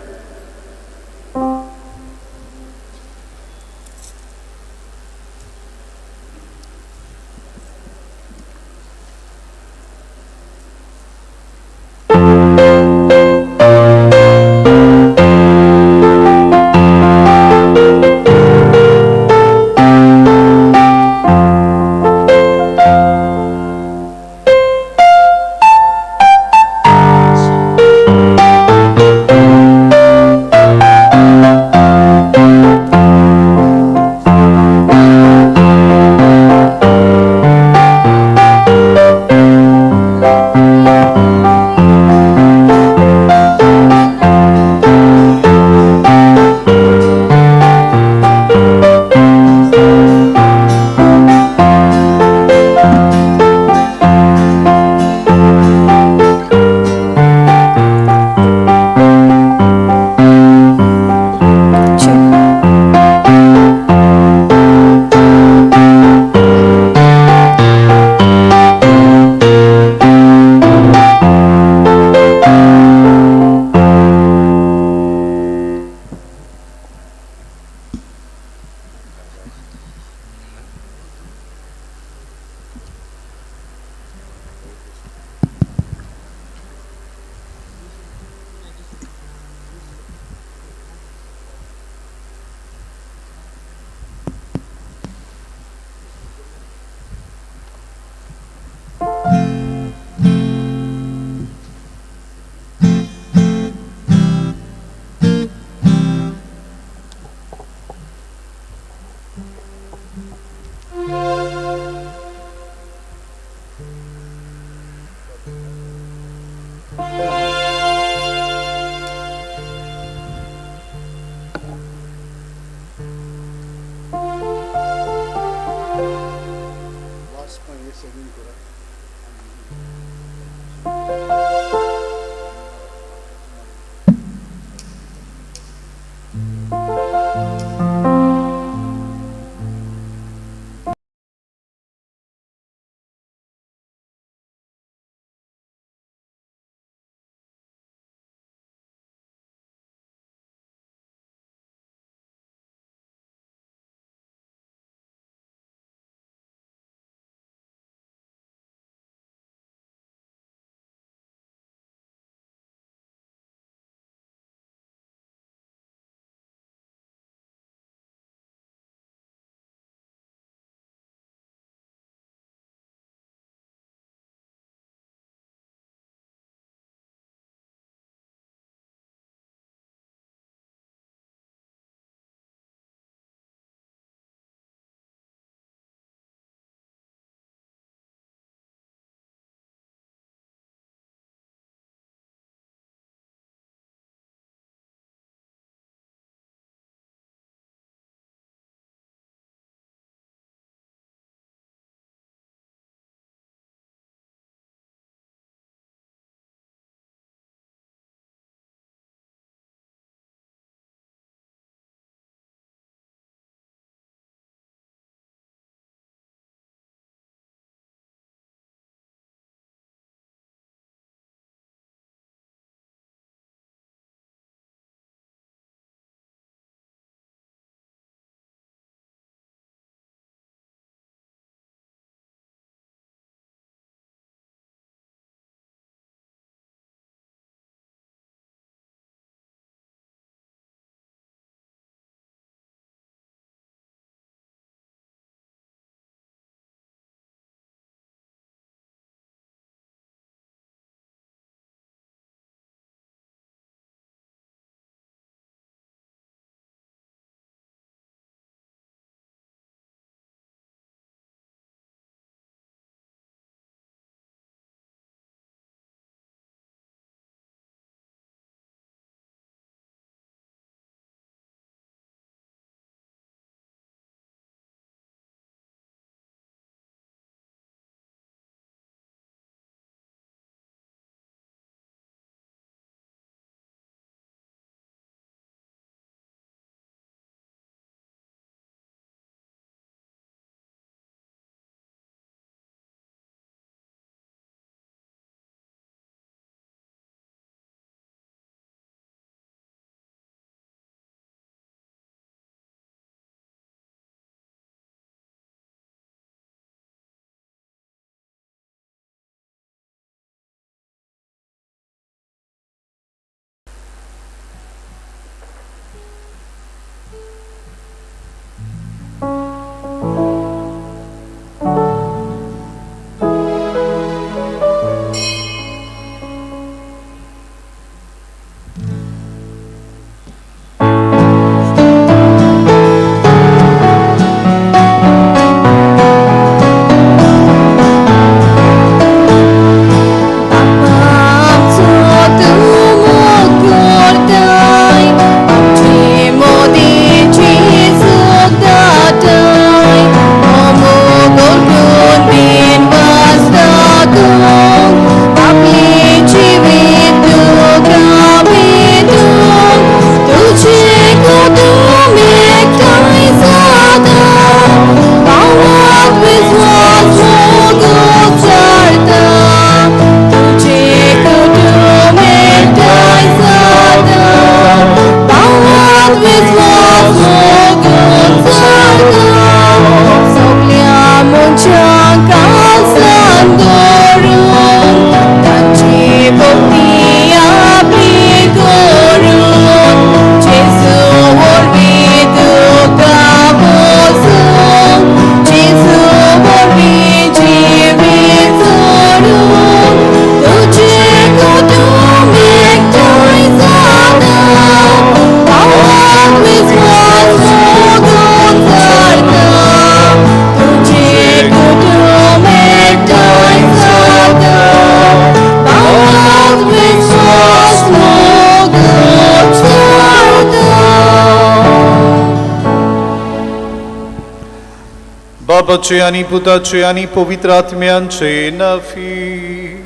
बापाचे आणि पुताचे आणि पवित्र आत्म्यांचे नावी.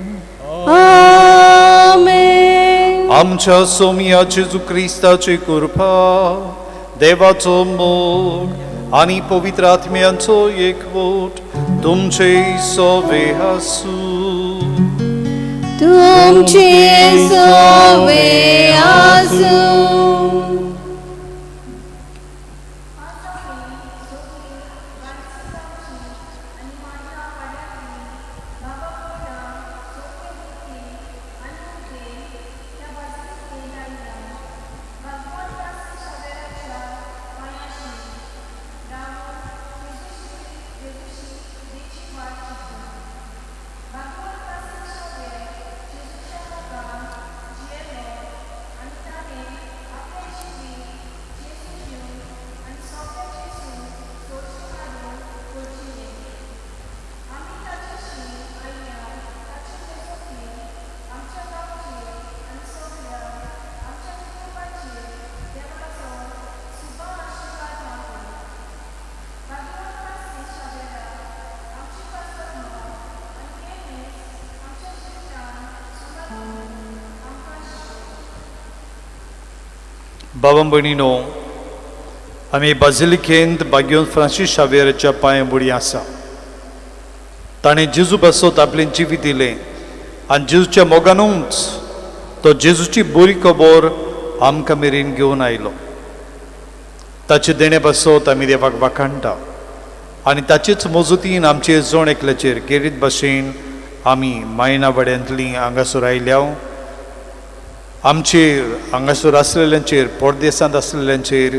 आमेन. आमच्या सोमिया जेजू ख्रिस्ताची कृपा, देवाचो मोग आणि पवित्र आत्म्यांचो एकवट तुमचे सोबे आसूं. तुमचे सोबे आसूं. भावां भयणीनो, आमी बाजिलिकेंत बाग्योन फ्रांसीस शावेराच्या पांयबुडी आसा. ताणें जेजू बसोत आपलें जिवीत दिलें आनी जेजूच्या मोगानूच तो जेजूची बरी खबर आमकां मेरेन घेवन आयलो. ताचे देणे बसोत आमी देवाक वाखाणटा आनी ताचेच मजतीन आमचे जोण एकल्याचेर गेरीत भाशेन आमी मायना वाड्यांतलीं हांगासर आयल्या. आमचेर हांगासर आसलेल्यांचेर, परदेसांत आसलेल्यांचेर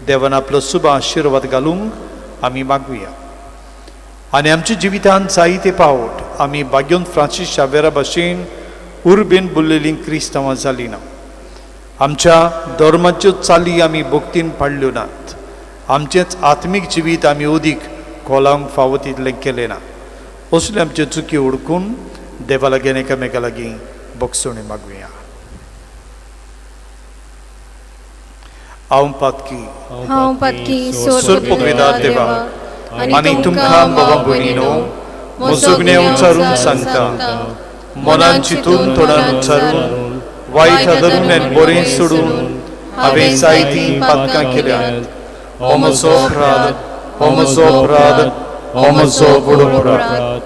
देवान आपलो शुभ आशिर्वाद घालूंक आमी मागुया. आनी आमच्या जिवितांत जायते फावट आमी बाग्योन फ्रांसीस शावेरा भाशेन उर्बेन बुरलेलीं क्रिस्तांवां जालीं ना. आमच्या धर्माच्यो चाली आमी भक्तीन पाडल्यो नात. आमचेंच आत्मीक जिवीत आमी ओदीक खोलावंक फावो तितलें केलें ना. असल्यो आमच्यो चुकी ओळखून देवा लागीं एकामेका लागीं बोगसोणी मागुया. हांव पातकी सुरपदवेदार देवा आनी तुमकां भावां भयणीनो, म्हजो गुन्यांव उच्चारून सांगता. मनान चिंतून तोंडान उच्चारून वायट आदरून आनी बरें सोडून हांवें जायतीं पातकां केल्यात. हो म्हजो अपराध, हो म्हजो अपराध, हो म्हजो व्हड अपराध.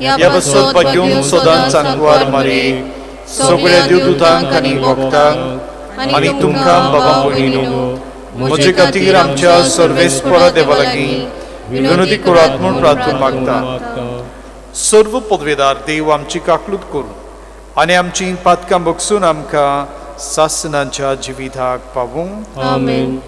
ह्या बसत बाग्योन सदांच सांगवार मारी सगळ्या देवदूतांक आनी भक्तांक आनी तुमकां भावां भयणीनो, म्हजे खातीर आमच्या सर्वेस्परा देवा लागीं विनंती करात म्हूण प्रार्थना मागता. सर्व पदवेदार देव आमची काकलूत करून आनी आमची पातकां बगसून आमकां सासनाच्या जिविताक पावूं. आमेन.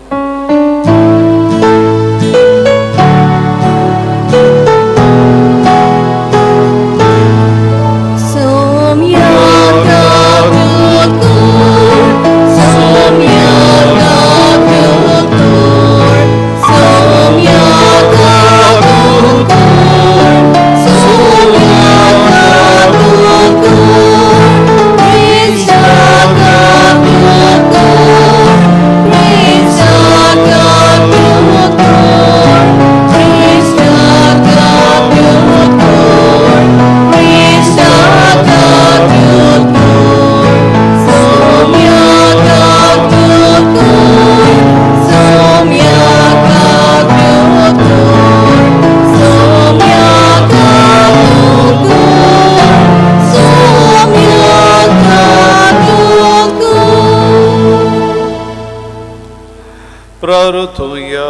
प्रार्थूया.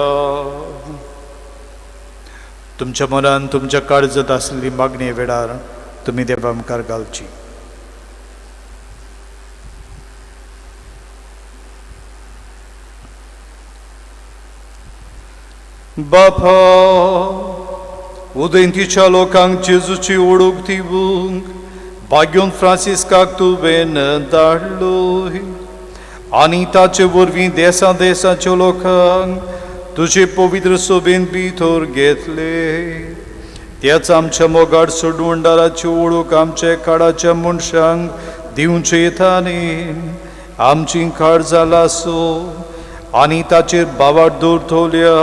तुमच्या मनान तुमच्या काळजात आसलेली मागणी वेळार तुमी देवा मुखार घालची. बापा, उदेंतीच्या लोकांक जेजूची ओळख दिवंक बाग्योन फ्रांसिस्काक तुवें धाडलोय आनी ताचे वरवीं देसा देसाच्या लोकांक तुजे पवित्र सोबेन भितर घेतले. त्याच आमच्या मोगाड सोडवंडाराची ओळख आमच्या काळाच्या मनशांक दिवचे ताणें आमची काळजां लासो आनी ताचेर बावाड दवरतल्या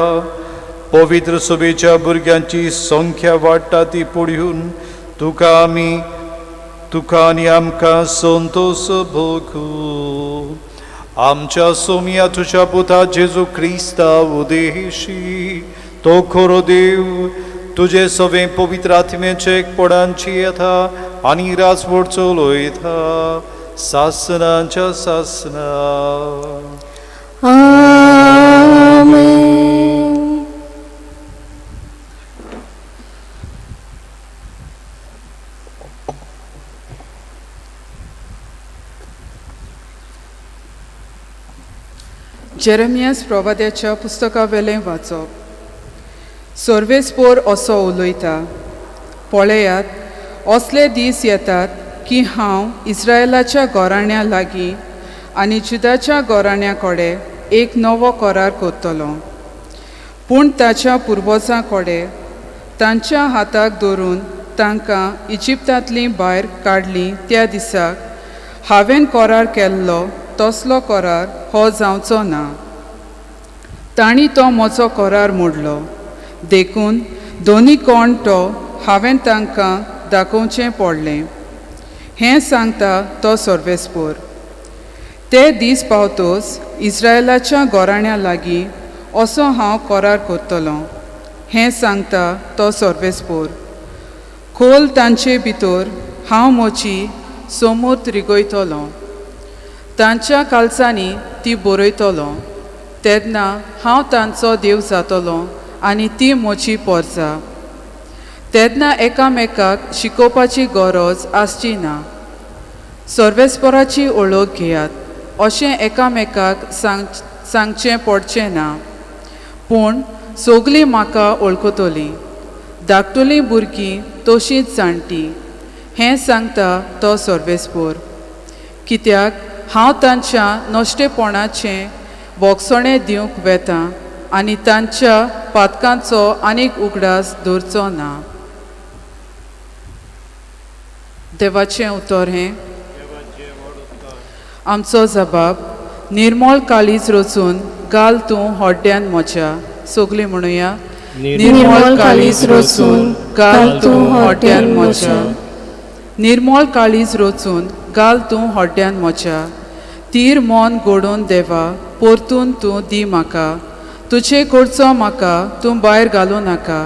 पवित्र सभेच्या भुरग्यांची संख्या वाडटा ती पळून तुका आनी आमकां संतोष भोगू. आमच्या सोमिया तुझ्या पुता जेजू क्रिस्ता उदेशी तो खरो देव तुझे सवे पवित्र आत्म्याचे एकपडांची येता आनी राजवट चलयता सासनांच्या सासना. आमेन. जेरेमियास प्रवाद्याच्या पुस्तका वेलें वाचप. सर्वेस्पोर असो उलयता, पळयात असले दीस येतात की हांव इस्रायेलाच्या गोराण्या लागीं आनी जुदाच्या गोराण्या कडेन एक नवो करार करतलो. पूण ताच्या पुर्वजां कडेन तांच्या हाताक धरून तांकां इजिप्तांतलीं भायर काडलीं त्या दिसाक हांवें करार केल्लो तसलो करार हो जावचो ना. तांणी तो म्हजो करार मोडलो. देखून दोनी कोण तो हांवें तांकां दाखोवचें पडलें. हें सांगता तो सर्वेस्पोर. ते दीस पावतोच इस्रायेलाच्या गोराण्या लागीं असो हांव करार करतलों. हें सांगता तो सर्वेस्पोर. खोल तांचे भितर हांव म्हजी समूत रिगयतलों. तांच्या काल्सांनी ती बरयतलों. तेन्ना हांव तांचो देव जातलों आनी ती म्हजी पोरसां. तेन्ना एकामेकाक शिकोवपाची गरज आसची ना. सर्वेस्पोराची ओळख घेयात अशें एकामेकाक सांगचें पडचें ना. पूण सगलीं म्हाका वळखतलीं, धाकटुलीं भुरगीं तशींच जाणटीं. हें सांगता तो सर्वेस्पोर. कित्याक हांव तांच्या नश्टेपणाचें बोगसणें दिवंक वेतां आनी तांच्या पातकांचो आनीक उगडास दवरचो ना. देवाचें उतर हें. आमचो जबाब. निर्मळ काळीज रचून घाल तूं होड्ड्यान म्हज्या. सगलीं म्हणुया. निर्मळ काळीज रचून घाल तूं होड्ड्यान म्हज्या. निर्मळ काळीज रचून घाल तूं होड्ड्यान म्हज्या. तीर मन घडोवन देवा परतून तूं दी म्हाका. तुजे कडचो म्हाका तूं भायर घालूं नाका.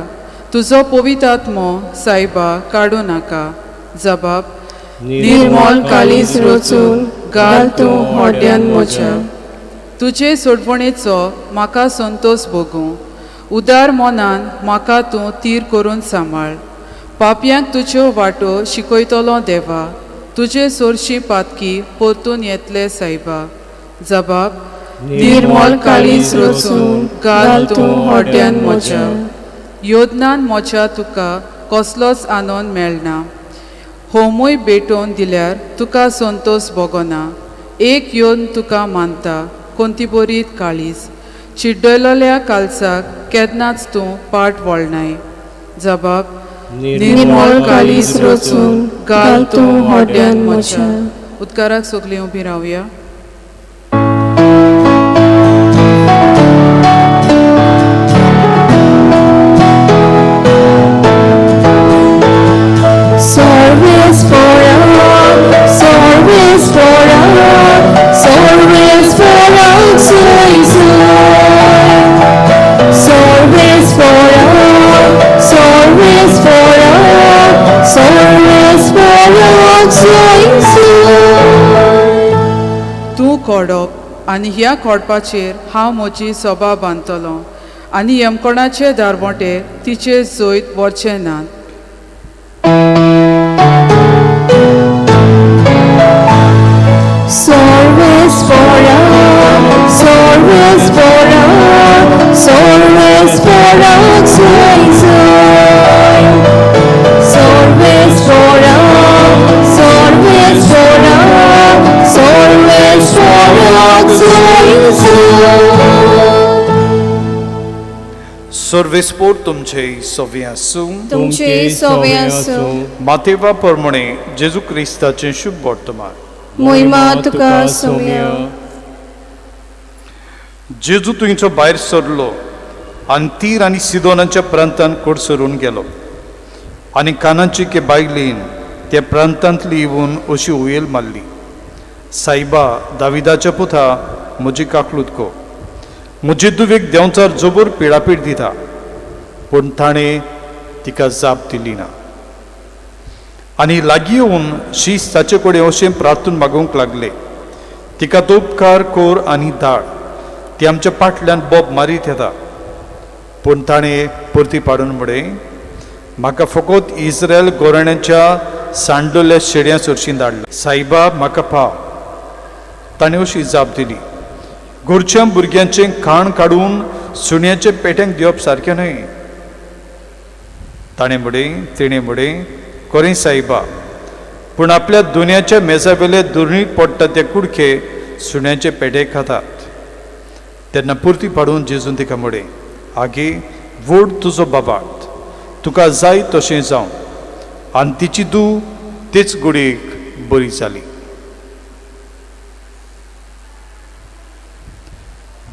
तुजो पवित्र आत्मो सायबा काडूं नाका. जबाब. निर्मळ काळीज रचून घाल तूं होड्ड्यान म्हज्या. तुजे सोडवणेचो म्हाका संतोष भोगूं. उदार मनान म्हाका तूं तीर करून सांबाळ. पापयांक तुज्यो वाटो शिकयतलो देवा. तुजे सोरशी पातकी परतून येतले सायबा. जबाब. निर्मळ काळीज रचून घाल तूं होड्ड्यान म्हज्या. योजनान म्हज्या तुका कसलोच आनंद मेळना. होमूय भेटोवन दिल्यार तुका संतोष भोगना. एक योन तुका मानता कोणती बरी काळीज. चिड्डलेल्या काल्साक केन्नाच तूं पाट वळनाय. जबाब. निर्मळ काळीज रचून घाल तूं होड्ड्यान म्हज्या. उद्गाराक सगलीं उबीं रावया. तूं खोडप आनी ह्या खोडपाचेर हांव म्हजी सभा बांदतलों आनी यमकोणाचे दारवोटे तिचे जैत व्हरचे नात. सर्वेस्पोर तुमचे सवे आसूं. तुमचे सवे आसूं. मातेवा प्रमाणे जेजू क्रिस्ताचें शुभ वर्तमान. महिमा तुका सौम्य. जेजू थंयचो भायर सरलो आनी तीर आनी सिदोनाच्या प्रांतांत कोडसरून गेलो आनी कानाची के बायलेन त्या प्रांतांतली येवन अशी उयेल मारली, सायबा दाविदाच्या पुता म्हजी काकलूत को, म्हजे दुवेक देंवचार जोबोर पिडापीड दिता. पूण ताणें तिका जाप दिली ना. आनी लागीं येवन शीस ताचे कडेन अशें प्रार्थून मागूंक लागले, तिका तो उपकार कोर आनी धाड, ती आमच्या फाटल्यान बोब मारीत येता. पूण ताणें परती पाडून म्हळें, म्हाका फकत इस्रायल गोराण्याच्या सांडलेल्या शेड्या चडशीं धाडला. सायबा म्हाका पाव. ताणें अशी जाप दिली, घरच्या भुरग्यांचें खाण काडून सुण्याचे पेट्यांक दिवप सारकें न्हय. तिणें म्हळें, खरें सायबा, पूण आपल्या दुन्याच्या मेजावेले दुर्नीत पडटा ते कुडके सुण्याचे पेटे खातात. तेन्ना पुर्ती पाडून जेजून तिका म्हळें, आगे वोड तुजो बाबात, तुका जाय तशें जावं. आनी तिची धूव तेच गुडयेक बरी जाली.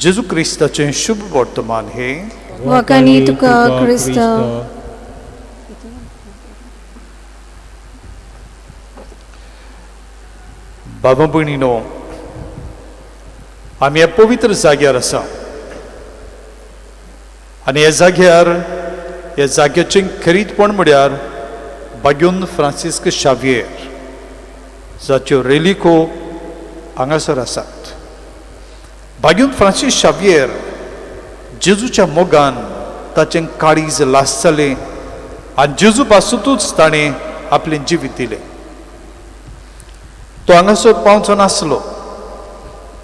जेजू क्रिस्ताचें शुभ वर्तमान हे वखाणी तुका क्रिस्त. बाबा भयणीनो, आमी ह्या पवित्र जाग्यार आसा आनी ह्या जाग्याचें खरीतपण म्हळ्यार बाग्यून फ्रांसिस्क शावियर जाच्यो रेलिको हांगासर आसात. बाग्यून फ्रांसीस शावियर जेजूच्या मोगान ताचें काळीज लासतालें आनी जेजू पासूनच ताणें आपलें जिवीत दिलें. तो हांगासर पावचो नासलो,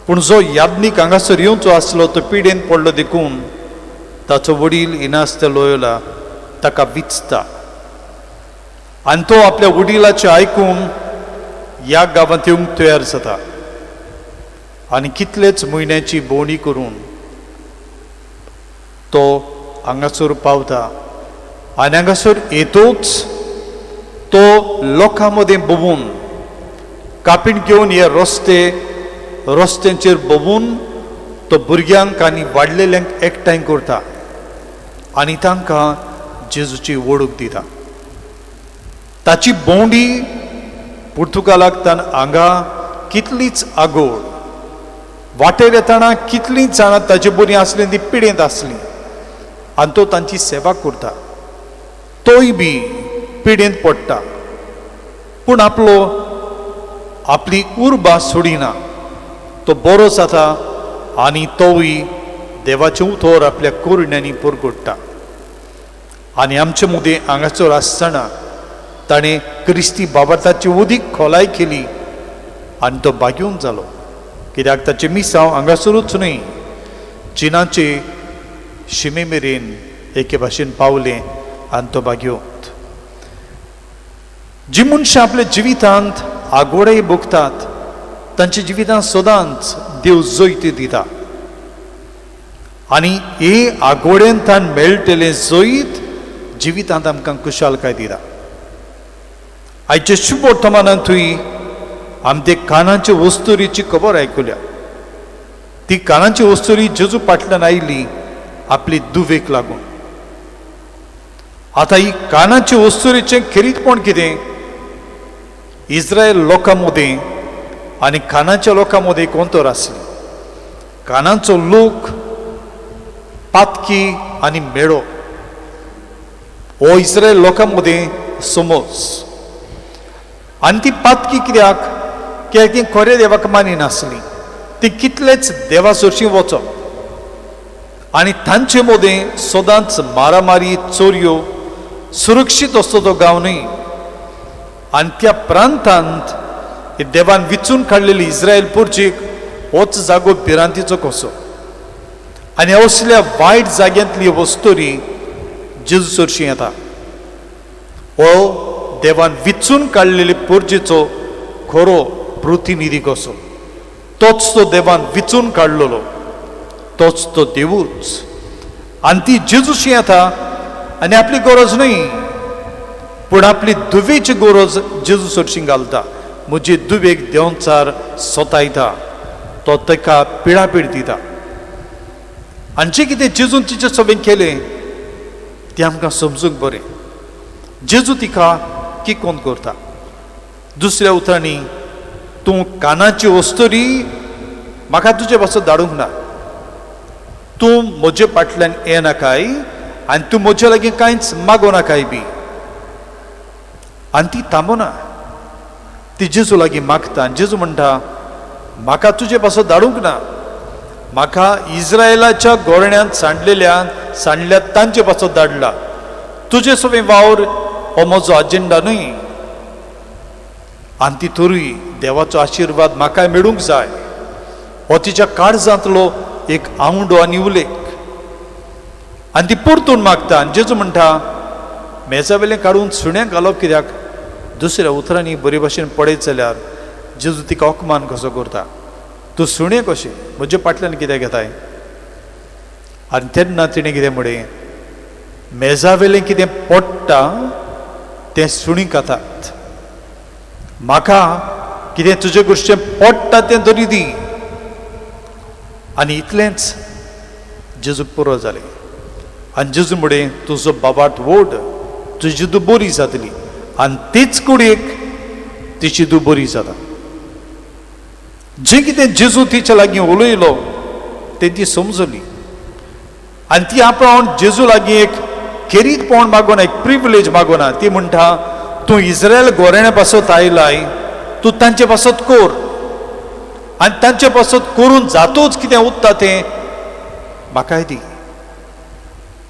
पूण जो याज्ञीक हांगासर येवचो आसलो तो पिडेन पडलो देखून ताचो वडील इनास्ते लोयोला ताका विचता. आनी तो आपल्या वडिलाचें आयकून ह्या गांवांत येवंक तयार जाता. आनी कितलेच म्हयन्याची भोंवडी करून तो हांगासर पावता. आनी हांगासर येतोच तो लोकां मदें भोंवून कापीण घेवन हे रस्त्यांचेर भोंवून तो भुरग्यांक आनी वाडलेल्यांक एकठांय करता आनी तांकां जेजूची वळख दिता. ताची भोंवडी पुर्तुगालाक हांगा कितलीच आगोड, वाटेर येताना कितलींच जाणां ताचे बरी आसलीं ती पिडेंत आसलीं आनी तो तांची सेवा करता. तोय बी पिडेंत पडटा, पूण आपली उर्बा सोडिना. तो बरो जाता आनी तोय देवाचें उतर आपल्या कोरण्यांनी परगडटा. आनी आमचे मदीं हांगासर आसतना ताणें क्रिस्ती बाबाताची उदीक खोलाय केली आनी तो बाग्यून जालो. कित्याक ताचें मिसांव हांगासरूच न्हय, चिनाचे शिमे मेरेन एके भाशेन पावलें आनी तो बाग्योत. जी मनशां आपल्या जिवितांत आगोडाय भोगतात तांच्या जिवितांत सदांच देव जैत दिता. आनी हे आगोड्यांतान मेळटलें जैत जिवितांत आमकां खुशालकाय दिता. आयच्या शुभ वर्तमानांतूय आमी ते कानाचे वस्तुरीची खबर आयकुल्या. ती कानाची वस्तुरी जेजू फाटल्यान आयली आपली दुवेक लागून. आतां ही कानाची वस्तुरीचें खरीतपण कितें? इस्रायल लोकां मदें आनी कानाच्या लोकां मदें कोंतर आसली. कानाचो लोक पातकी आनी मेळो हो इस्रायल लोकां मदें समज. आनी ती पातकी कित्याक ती खऱ्या देवाक मानिनासली. ती कितलेच देवा सरशीं वचप आनी तांचे मदें सदांच मारामारी चोरयो सुरक्षीत असतो तो गांव न्हय. आनी त्या प्रांतांत देवान विचून काडलेली इस्रायल पुर्चीक होच जागो भिरांतीचो कसो. आनी असल्या वायट जाग्यांतली वस्तुरी जेजू सरशीं येता. हो देवान विचून काडलेली पुर्चीचो खरो प्रतिनिधी कसो. तोच तो देवान विचून काडलेलो, तोच तो देवूच. आनी ती जेजूशी येता आनी आपली गरज न्हय, पूण आपली दुवेची गरज जेजू सरशीं घालता. म्हजे दुवेक देंवचार सोतायता, तो ताका पिडापीड दिता. आनी जें कितें जेजून तिचे सोबेन केलें तें आमकां समजूंक बरें. जेजू तिका की कोण करता. दुसऱ्या उतरांनी तूं कानाची वस्तोरी म्हाका तुजे पासून धाडूंक ना. तूं म्हजे फाटल्यान येनाकाय आनी तूं म्हजे लागीं कांयच मागो नाकाय बी. आनी ती थांबना. ती जेजू लागीं मागता आनी जेजू म्हणटा म्हाका तुजे पासून धाडूंक ना. म्हाका इस्रायलाच्या गोरण्यांत सांडल्या तांचे पासून धाडला. तुजे सोबे वावर हो म्हजो अजेंडा न्हय. आनी ती तोरूय देवाचो आशिर्वाद म्हाकाय मेळूंक जाय हो तिच्या काळजांतलो एक आवंडो आनी उलेख. आनी ती परतून मागता. आनी जेजू म्हणटा मेजा वेलें काडून सुण्याक घालप कित्याक. दुसऱ्या उतरांनी बरे भाशेन पळयत जाल्यार जेजू तिका अपमान कसो करता. तूं सुणे कशें म्हजे फाटल्यान कित्याक घेताय. आनी तेन्ना तिणें कितें म्हणलें मेजा वेलें कितें पडटा तें सुणीक खातात. म्हाका कितें तुजे कडचें पडटा तें तरी दी. आनी इतलेंच जेजूक पुरो जालें. आनी जेजू म्हणलें तुजो बाबाट व्हड तुजी तूं बरी जातली. आनी तेच कुडीक तिची तूं बरी जाता. जें कितें जेजू तिच्या लागीं उलयलो तें ती समजली. आनी ती आपण जेजू लागीं एक खेरीतपण मागोना, एक प्रिविलेज मागोना. ती म्हणटा तूं इस्रायल गोरण्या पासत आयलाय तूं तांचे पासत कोर. आनी तांचे पासत करून जातूच कितें उरता तें म्हाकाय दी.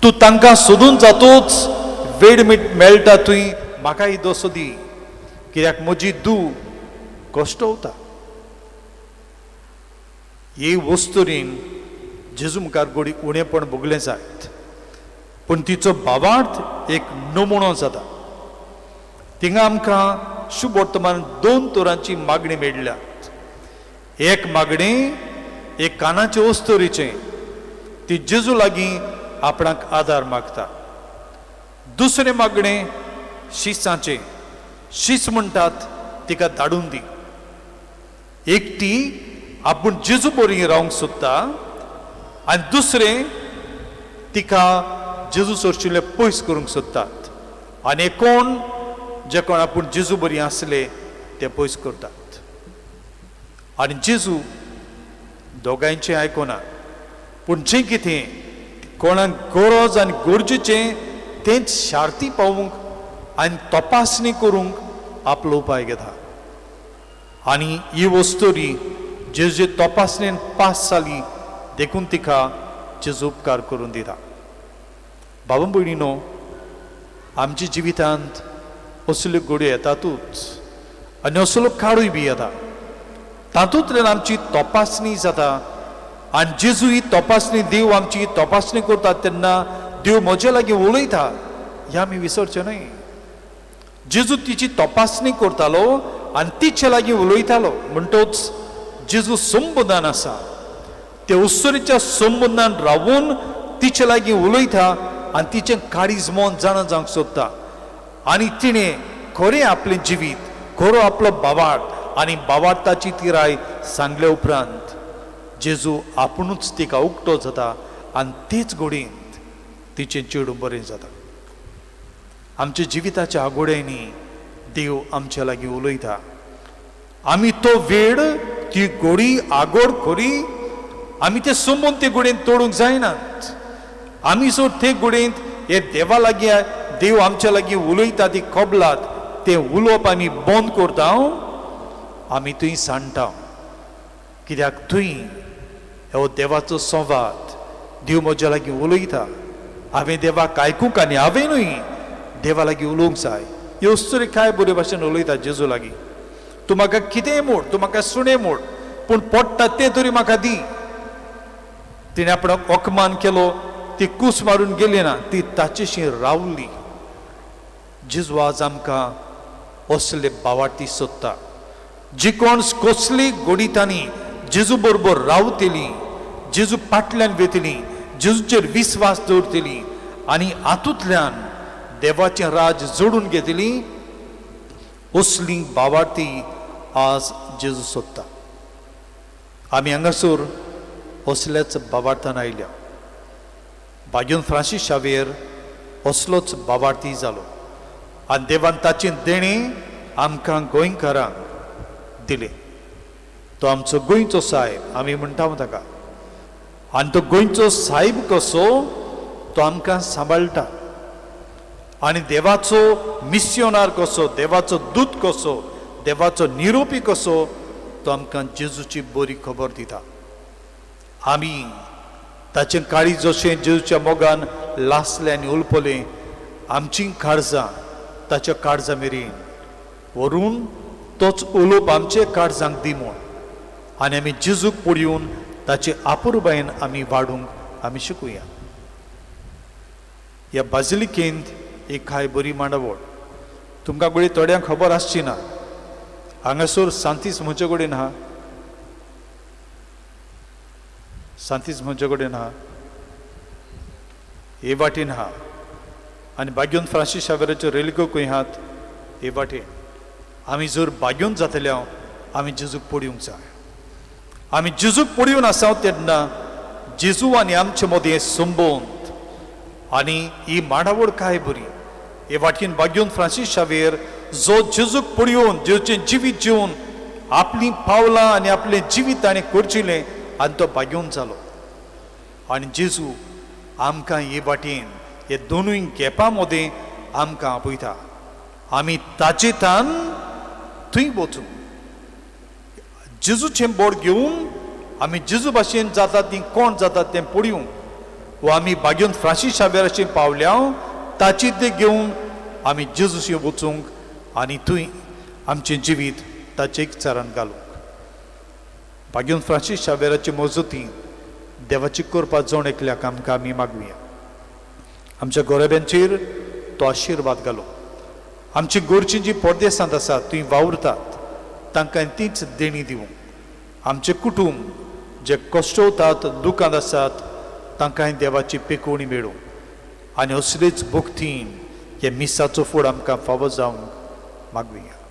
तूं तांकां सोदून जातूच वेळ मेळटा तुय म्हाकाय दोसो दी. कित्याक म्हजी दू कश्ट वता. हे वस्तुरीन जेजू मुखार गोडी उणेपण भोगलें जायत. पूण तिचो भावार्थ एक नमुनो जाता. थिंगा आमकां शुभ वर्तमान 2 तोरांची मागणी मेळ्ळ्यात. एक मागणी एक कानाचे वस्तुरीचें. ती जेजू लागीं आपणाक आदार मागता. दुसरें मागणें शिसाचें. शीस म्हणटात तिका धाडून दी. एकटी आपूण जेजू बरी रावंक सोदता आनी दुसरें तिका जेजू सोडशिल्लें पयस करूंक सोदतात. आनी कोण जे कोण आपूण जेजू बरी आसले ते पयस करतात. आनी जेजू दोगांयचें आयकोना. पूण जें कितें कोणाक गरज आनी गरजेचें तेंच शार्ती पावूंक आनी तपासणी करूंक आपलो उपाय घेता. आनी ही वस्तुरी जेजू तपासणेन पास जाली देखून तिका जेजू उपकार करून दिता. भाव भयणीनो, आमच्या जिवितांत असल्यो घडयो येतातूच आनी असलो काळूय बी येता. तातूंतल्यान आमची तपासणी जाता. आनी जेजू ही तपासणी देव आमची तपासणी करता तेन्ना देव म्हजे लागीं उलयता हें आमी विसरचें न्हय. जेजू तिची तपासणी करतालो आनी तिचे लागीं उलयतालो म्हणटच जेजू संबंदान आसा. ते उसरीच्या संबंदान रावून तिचे लागीं उलयता आनी तिचें काळीज मन जाणा जावंक सोदता. आनी तिणें खरें आपलें जिवीत, खरो आपलो भावार्थ आनी भावार्थाची तिराय सांगले उपरांत जेजू आपुणूच तिका उक्तो जाता आनी तेच घडयेंत तिचें चेडूं बरें जाता. आमच्या जिविताच्या आघोड्यांनी देव आमच्या लागीं उलयता. आमी तो वेळ ती घोडी आगोड खरी आमी ते संबंद ते घोडयेंत तोडूंक जायनात. आमी जर ते घोडयेंत हे देवा लागीं देव आमच्या लागीं उलयता ती कबलात तें उलोवप आमी बंद करता. आमी थंय सांडटा. कित्याक थंय हो देवाचो संवाद देव म्हज्या लागीं उलयता. हांवें देवाक आयकूंक आनी हांवेंनूय देवा लागीं उलोवंक जाय. ह्यो तरी कांय बरे भाशेन उलयता जेजू लागीं. तूं म्हाका कितेंय म्हूण, तूं म्हाका सुणे म्हूण, पूण पडटा तें तरी म्हाका दी. तिणें आपणाक अपमान केलो, ती कूस मारून गेली ना, ती ताचेशी रावली. जेजू आज आमकां असले भावार्थी सोदता जी कोण कसली घडीतांनी जेजू बरोबर रावतली, जेजू फाटल्यान वेतली, जेजूचेर विस्वास दवरतली आनी हातूंतल्यान देवाचें राज जोडून घेतली. असली भावार्थी आज जेजू सोदता. आमी हांगासर असल्याच भावार्थान आयल्या. बागून फ्रांसीस शावेर असलोच बावार्थी जालो आनी देवान ताची देणी आमकां गोंयकारांक दिले. तो आमचो गोंयचो साहेब आमी म्हणटा ताका, आनी तो गोंयचो साहेब कसो तो आमकां सांबाळटा. आनी देवाचो मिस्योनार कसो, देवाचो दूत कसो, देवाचो निरोपी कसो तो आमकां जेजूची बरी खबर दिता. आमी ताचे काळी जशें जेजूच्या मोगान लासले आनी उलपले, आमची काळजां ताच्या काळजा मेरेन व्हरून तोच उलोवप आमचे काळजांक दी म्हूण, आनी आमी जेजूक पळयोवन ताचे आपुरबायेन आमी वाडूंक आमी शिकुया. ह्या बाजिलिकेंत एक हाय बरी मांडावळ. तुमकां कडेन थोड्यांक खबर आसची ना, हांगासर सांतीस म्हजे कडेन आहा, सांतीस म्हजे कडेन आहा, हे वाटेन आहा, आनी बागून फ्रांसीस शावेराच्यो रेलिगोकूय आहात हे वाटेन. आमी जर बागून जातले आमी जेजूक पळोवंक जाय. आमी जेजूक पळोवन आसा तेन्ना जेजू आनी आमचे मदें संबंद आनी ही मांडावळ काय बरी. हे वाटेन बागून फ्रांसीस शावेर जो जेजूक पळोवन जेजूचें जिवीत जिवन आपली पावलां आनी आपलें जिवीत ताणें करचिलें आनी तो बागून जालो. आनी जेजू आमकां हे वाटेन हे दोनूय गॅपां मदें आमकां आपयता. आमी ताचे तान थंय वचूं जेजूचें बोड घेवन आमी जेजू भाशेन जातात ती कोण जातात तें पळोवंक, वा आमी बागून फ्रांसीस शावेराचेर पावल्या ताची ते घेवन आमी जेजूशी वचूंक आनी थंय आमचें जिवीत ताचे चारान घालूंक. बागून फ्रांसीस शावेराचे मजती देवाची कृपा जावन एकल्याक आमकां आमी मागुया. आमच्या गोरेब्यांचेर तो आशिर्वाद घालो. आमची गोरचीं जीं परदेसांत आसात थंय वावुरतात तांकां तीच देणी दिवं. आमचे कुटुंब जे कश्टवतात दुखांत आसात तांकां देवाची पेकोवणी मेळूं आनी असलीच भक्तीन हे मिसाचो फूड आमकां फावो जावंक मागुया.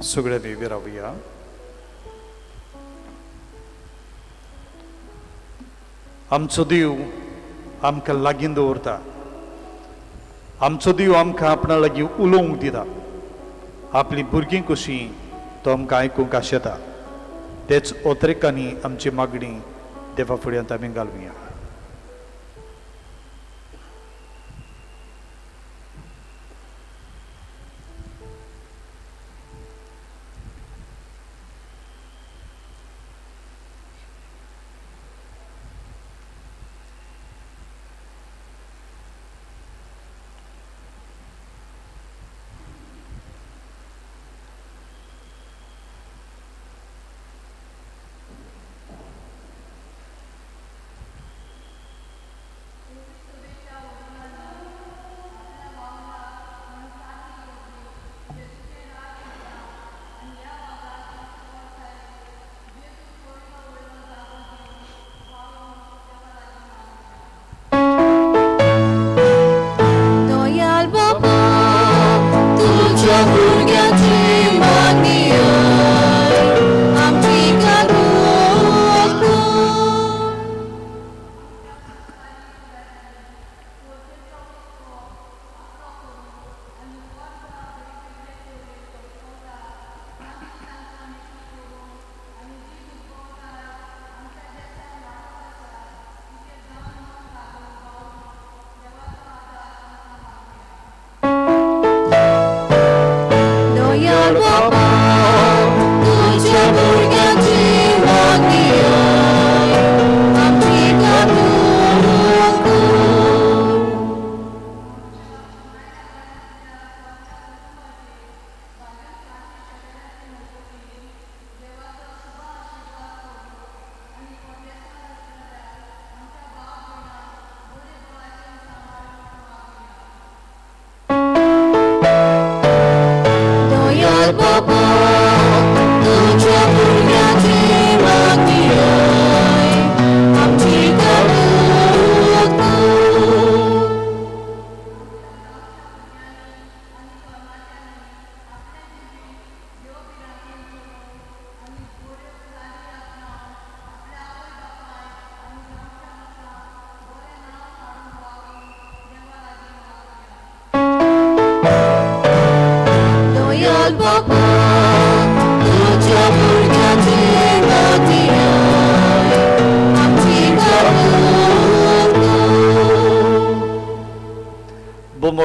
सगळे देवी रावया. आमचो देव आमकां लागीं दवरता. आमचो देव आमकां आपणा लागीं उलोवंक दिता. आपली भुरगीं कशीं तो आमकां आयकूंक आशेता. तेच ओतरेकांनी आमची मागणी देवा फुड्यांत आमी घालुया.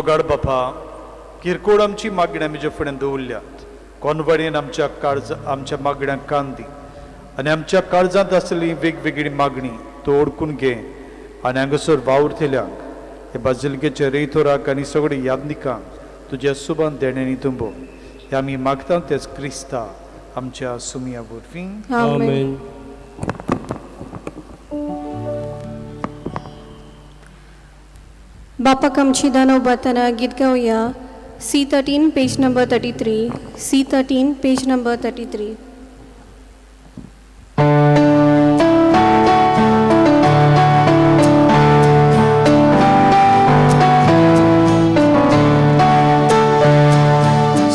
मोगाळ बापा किरकोळ आमची मागणी आमी जे फुड्यान दवरल्यात कोनवडेन आमच्या मागण्यांक कान दी आनी आमच्या काळजांत आसली वेगवेगळी मागणी तूं ओळखून घे आनी हांगासर वावुरतेल्यांक हे बाजिलकेच्या रेतोराक आनी सगळ्या यादनिकांक तुज्या सुबान देण्यानी तुंबो हे आमी मागता तेच क्रिस्ता आमच्या सुमिया वरवीं आमेन. बापाक आमची दानव बातना गीत गावया. C13 page number 33. C13 page number 33.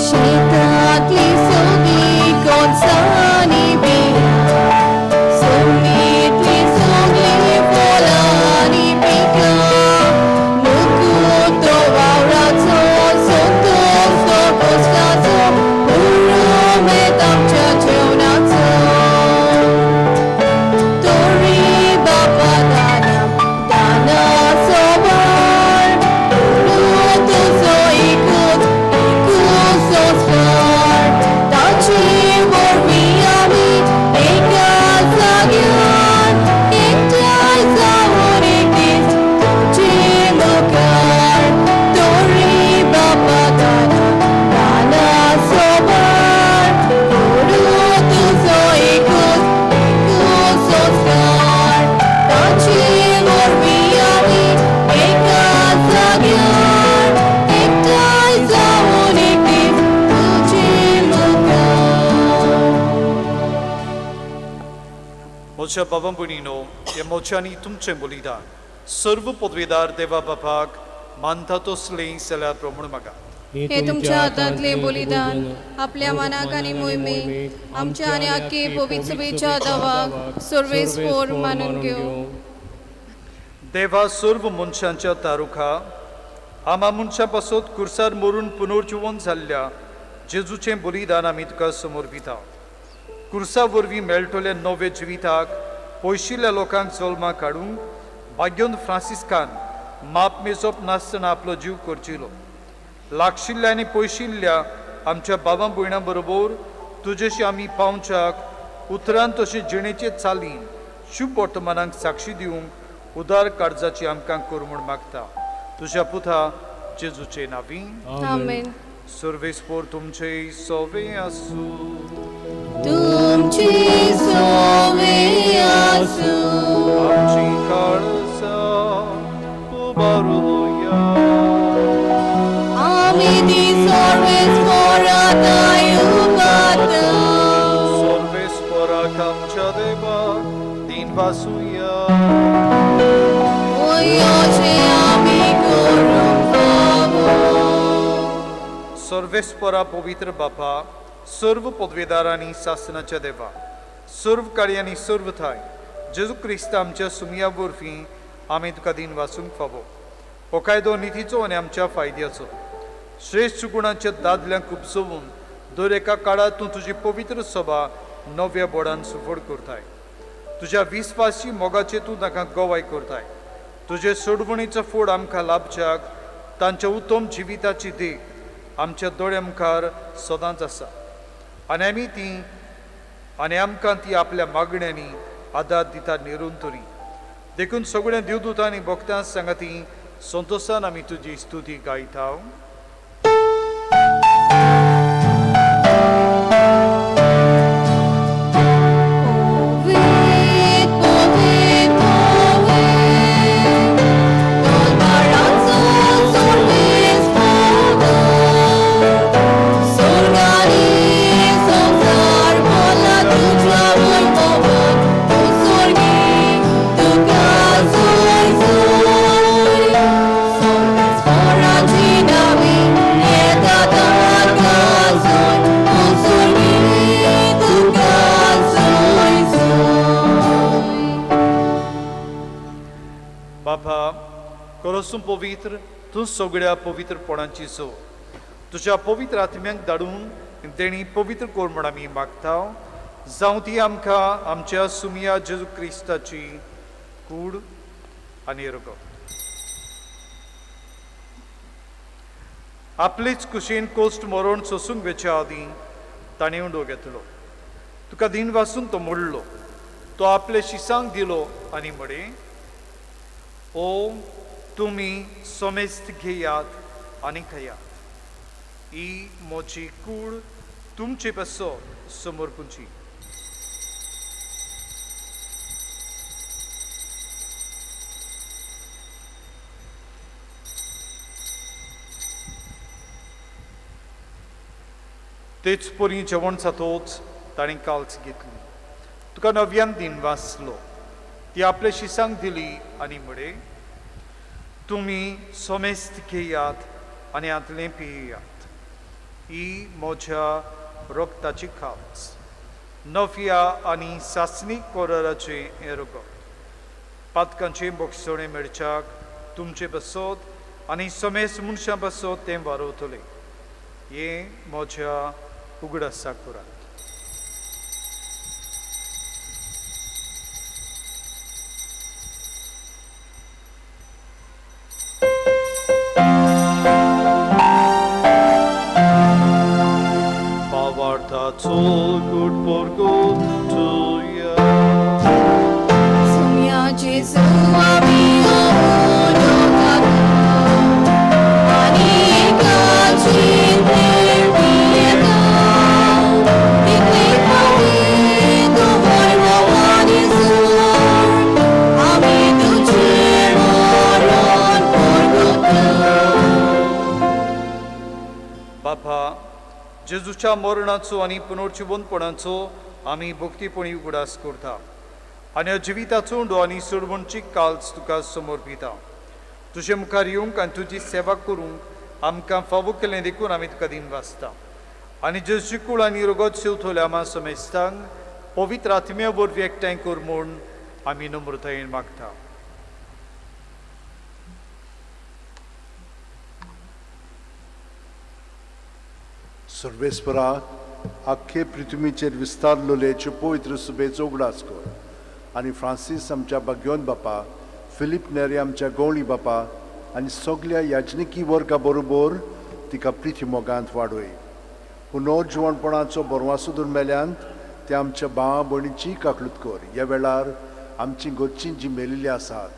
शेतातली सगळी गोंसानी बियां, जमनीतली सगळी फळांनी पिकां, मुकुट तो वावराचो, संतोष तो कश्टाचो, उर्मेत आमच्या जेवणाचो. तोरी बापा दानाचो भार, तुजो एकूच संस्कार, ताची वरवीं आमी एका जाग्यार एकठांय जावन एक दीस तुजे मुखार. तोरी बापा दानाचो भार, तुजो एकूच संस्कार, ताची वरवीं आमी एका जाग्यार एकठांय जावन एक दीस तुजे मुखार. म्हज्या बाबा भयणीनो हे मोच्यानी तुमचें बलिदान सर्व पदवेदार देवा बापाक मानता तसलें जाल्यार प्रमाण मागा. हे तुमच्या हातांतले बलिदान आपल्या मनाक आनी मोहिमेक आमच्या आनी आख्खे पवित्र सभेच्या दावाक सर्वेस्पोर मानून घेवं. देवा सर्व मनशांच्या तारुखा आमा मनशां पासत कुर्सार मरून पुनर्जीवन जाल्ल्या जेजूचें बलिदान आमी तुका समर्पिता. कुर्सा वरवीं मेळटल्या नवे जिविताक पयशिल्ल्या लोकांक जल्माक काडूंक भाग्योन फ्रांसिस्कान माप मेजप नासतना आपलो जीव करचिलो. लागशिल्ल्या आनी पयशिल्ल्या आमच्या बाबा भयणां बरोबर तुजेशी आमी पावच्याक उतरान तशें जिणेचे चालीन शुभ वर्तमानाक साक्षी दिवंक उदार काळजाची आमकां कर म्हूण मागता. तुज्या पुता जेजूचे नांवी आमेन. सर्वेस्पोर तुमचे सोवे आसूं. तुमची सोवे आसूं. आमची काळजां उबारूया. आमी ती सर्वेस्पोरांत उबारता. सर्वेस्पोराक आमच्या देवाक दिन वासुया. ओयोचे आमी करूंक फावो. सर्वेस्परा पवित्र बापा सर्व पदवेदारांनी शासनाच्या देवा सर्व काळी आनी सर्व थाय जेजू क्रिस्त आमच्या सुमिया वरवीं आमी तुका दिन वाचूंक फावो. हो कायदो नितीचो आनी आमच्या फायद्याचो श्रेष्ठ गुणांच्या दादल्यांक उपसोवून दर एका काळात तूं तुजी पवित्र सभा नव्या बोडान सुफोड करताय. तुज्या विस्वासी मोगाचे तूं ताका गोवाय करताय. तुजे सोडवणीचो फोड आमकां लाभच्याक तांच्या उत्तम जिविताची देख आमच्या दोळ्या मुखार सदांच आसा आनी आमकां ती आपल्या मागण्यांनी आदार दिता निरंतरी. देखून सगळ्या देवदूतांनी भक्तां सांगाती संतोशान आमी तुजी स्तुती गायता. बाबा करोसून पवित्र तूं सगळ्या पवित्रपणाची सो तुज्या पवित्र आत्म्यांक धाडून तेणी पवित्र कोर म्हूण आमी मागता. जावं ती आमकां आमच्या सुमिया जेजू क्रिस्ताची कूड आनी रगत. आपलीच कुशीन कोस्ट मरोण सोसूंक वेच्या आदीं ताणें उंडो घेतलो. तुका दिनवासून तो मोडलो. तो आपले शिसांक दिलो आनी म्हणे, ओ तुमी सोमेस्त घेयात आनी खायात. ही मोची कूड तुमचे बसो समोर पुंची. तेच पोरी जेवण जातोच ताणें काल्स घेतली. तुका नव्यान दिन वाचलो. ती आपल्या शिसांक दिली आनी म्हणे, तुमी सोमेस्त घेयात आनी आतलें पियेयात. ही म्हज्या रोगताची काल्स. नव्या आनी सासणीक कोराराचे हें रगत. पातकांचे बोगसोणे मेळच्याक तुमचे बसत आनी सोमेस मनशां बसत तें वारोवतलें. हें म्हज्या उगडासा कुराक. Pavartaco good for good to you. Sumia Jesu ami amunokata anika chintemieta ikipani tumoi mawani sur ami tuche moron porgota. बापा, जेजूच्या मरणाचो आनी पुनर्जिवनपणाचो आमी भक्तीपणी उगडास करता आनी जिविताचो उंडो आनी सोडवणची काल्स तुका समर्पिता. तुजे मुखार येवंक आनी तुजी सेवा करूंक आमकां फावो केलें देखून आमी तुका दिन वाचता. आनी जेजूची कूड आनी रगत सेवतले आमा समेस्तांक पवित्र आत्म्या वरवीं एकठांय कर म्हूण आमी नम्रतायेन मागता. सर्वेस्परा आख्खे पृथ्वीचेर विस्तारलोलेच्यो पवित्र सुबेचो उगडास कर. आनी फ्रांसीस आमच्या भाग्योन बापा, फिलीप नेरे आमच्या गवळी बापा आनी सगळ्या याजनिकी वर्गा बरोबर तिका प्रिती मोगांत वाडय. पुनो जिवणपणाचो बरवासो मेल्यांत ते आमच्या भावा भयणीची काकलूत कर. ह्या वेळार आमची घरचीं जीं मेलिल्लीं आसात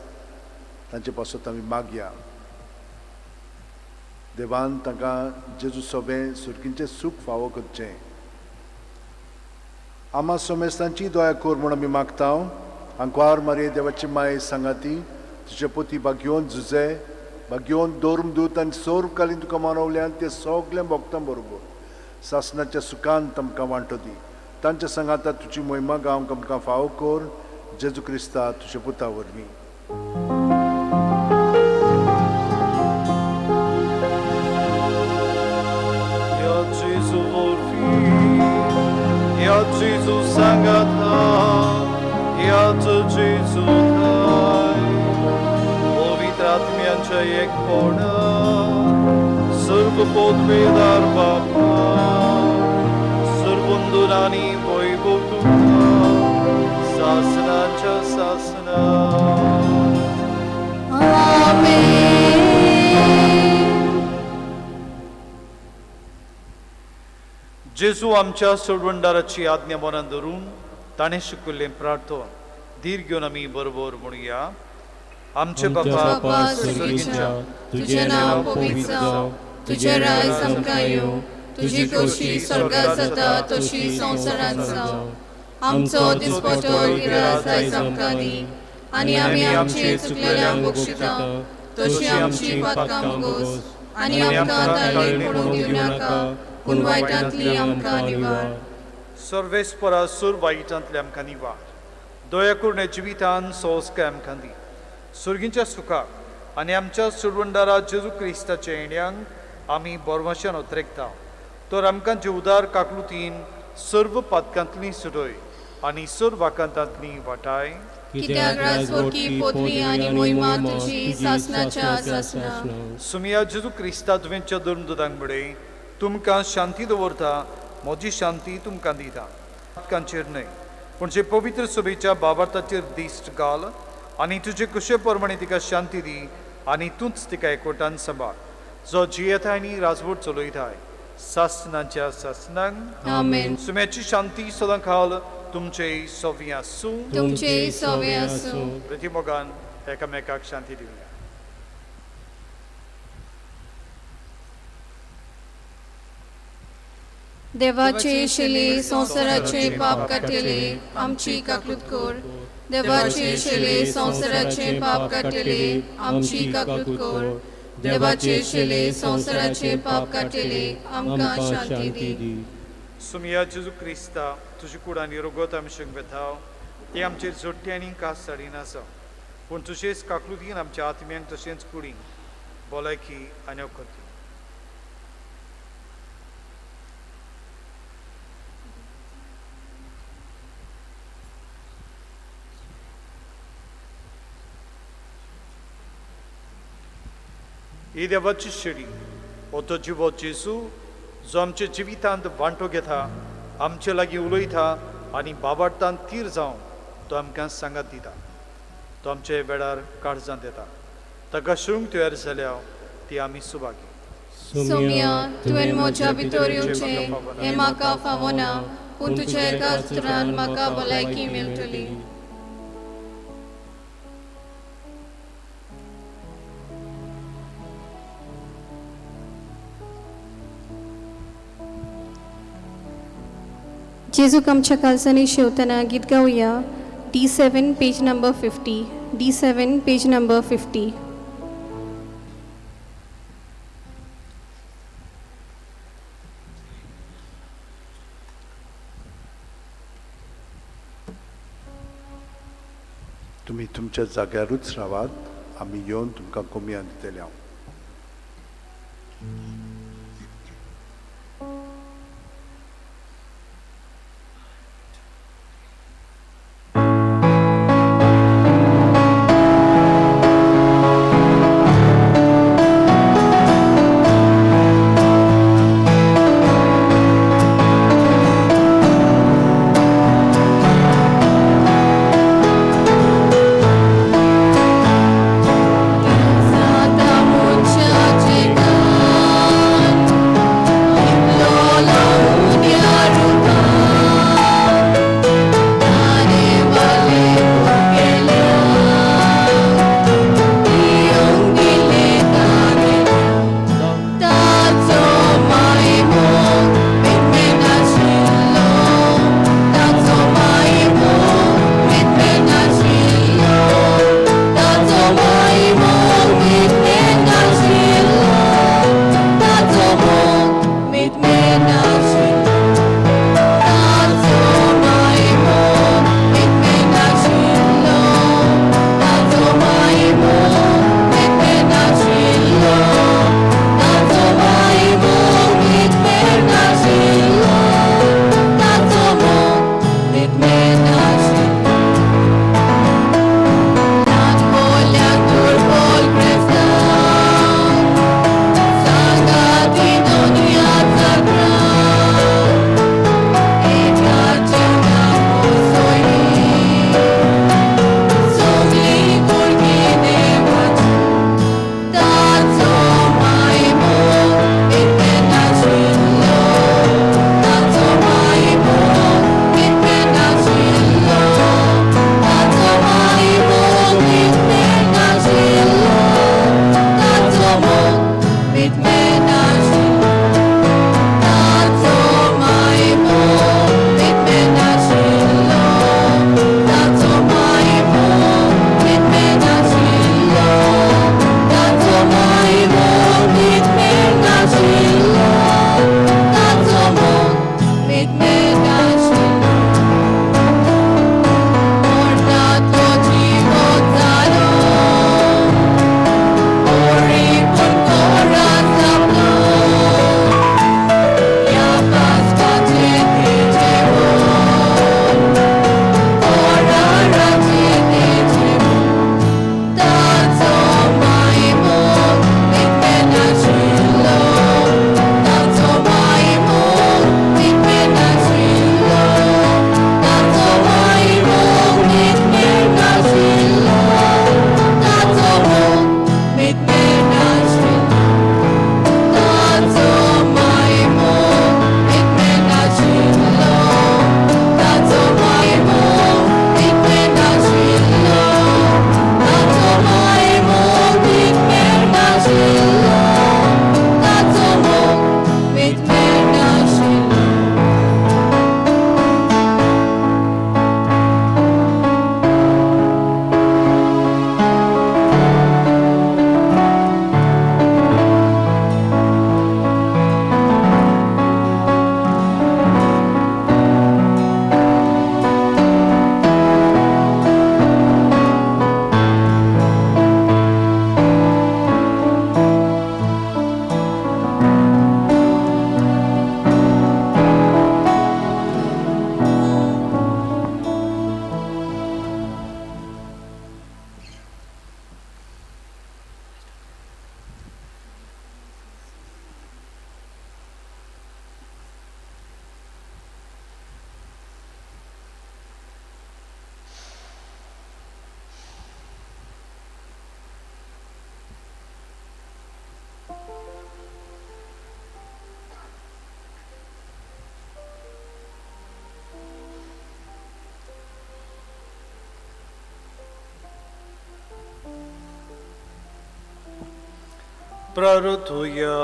तांचे पासत आमी मागया. देवान तांकां जेजू सोबें सुरकींचें सूख फावो करचें. आमा सोमेस्तांची दया कर म्हूण आमी मागता. आंकवार मारये देवाची माय सांगाती, तुजे पोती भाग्योन झुजे भाग्योन दोरमदूत आनी सोरकालीन तुका मानवल्यान ते सगळ्या भक्तां बरोबर सासणाच्या सुखांत आमकां वांटो दी. तांच्या सांगाता तुजी महिमा गावंक आमकां फावो कर. जेजू क्रिस्ता तुजे पुता वरवीं. Jezu sangata, Jezu Jezu daj, powitratmiancze jak pona, servo podvedar bapa, servundurani vojvoduta, sasna cha sasna. जेजू आमच्या सोडवणदाराची आज्ञा मनात धरून ताणें शिकयल्लें प्रार्थना धीर घेवन आमी बरोबर म्हणुया. आमचे बापा स्वर्गीच्या, तुझे नाव पवित्र जावं, तुझे राज आमकां येवं, तुजी कशी स्वर्गात जाता तशी संवसारांत जावं. आमचो दिसपटो गिरास आयज आमकां दी आनी आमी आमचे चुकलेल्यांक बक्षिता तशी आमची पातकां मागोस आनी आमकां ताळी पडूंक दिवं नाका पूण वायटांतली आमकां निवार. सर्वेस्परा सूर वायटांतले आमकां निवार. दया करून जिवितान सोस्क आमकां दी. सुर्गींच्या सुखाक आनी आमच्या सोडवणदारा जेजू क्रिस्ताच्या येण्याक आमी बोरवाशान उतरेकता. तर आमकां जीवदार काकलुतीन सर्व पातकांतली सुटय आनी सर्व वाकांतांतली वाटाय. कित्याक राजवटी पोतरी आनी मोहिमा तुजी सासनाच्या सासना. सुमिया जेजू क्रिस्ता तुवेंच्या धर्मदूतांक म्हणे, तुमकां शांती दवरता, म्हजी शांती तुमकां दिता. पातकांचेर न्हय पूण जे पवित्र सभेच्या बाबार्थाचेर दिश्ट घाल आनी तुजे कुशे प्रमाणे तिका शांती दी आनी तूंच तिका एकवटान सांबाळ. जो जियेता आनी राजवट चलयताय सासनांच्या सासनांक आमेन. सुम्याची शांती सदांकाळ तुमचे सोवी आसूं. तुमचे सवे आसूं. प्रतिमोगान एकामेकाक शांती दिवया. देवाचे शेले संसाराचे पाप काटेले आमची काकूत कोर. देवाचे शेले संसाराचे पाप काटेले आमची काकूत कोर. देवाचे शेले संसाराचे पाप काटेले आमकां शांती दी. सुमिया जेजू क्रिस्ता तुजी कुडा निरोगत आमशेक बेताव ती आमचेर जोडटी आनी कास साडीन आसा पूण तुजेच काकलुतीन आमच्या आत्म्यांक तशेंच कुडीन भलायकी आनी करता. ही देवाची शिडी हो तो जिवो जेजू जो आमच्या जिवितांत वांटो घेता आमचे लागीं उलयता आनी बाबाटान तीर जावन तो आमकां सांगात दिता. तो आमचे वेळार काळजांत येता. ताका शूंक तुवेर जाल्या ती आमी सुभागी. सोम्या तुवें म्हज्या भितर येवचें हें म्हाका फावो ना पूण तुज्या एका उतरान म्हाका भलायकी मेळटली. जेजूक आमच्या काळजांनी शेवतना गीत गावया. D7 page number 50. D7 page number 50. तुम्ही तुमच्या जाग्यारूच रावात आमी येवन तुमकां कोमयान दितले हांव. Santa प्रार्थूया.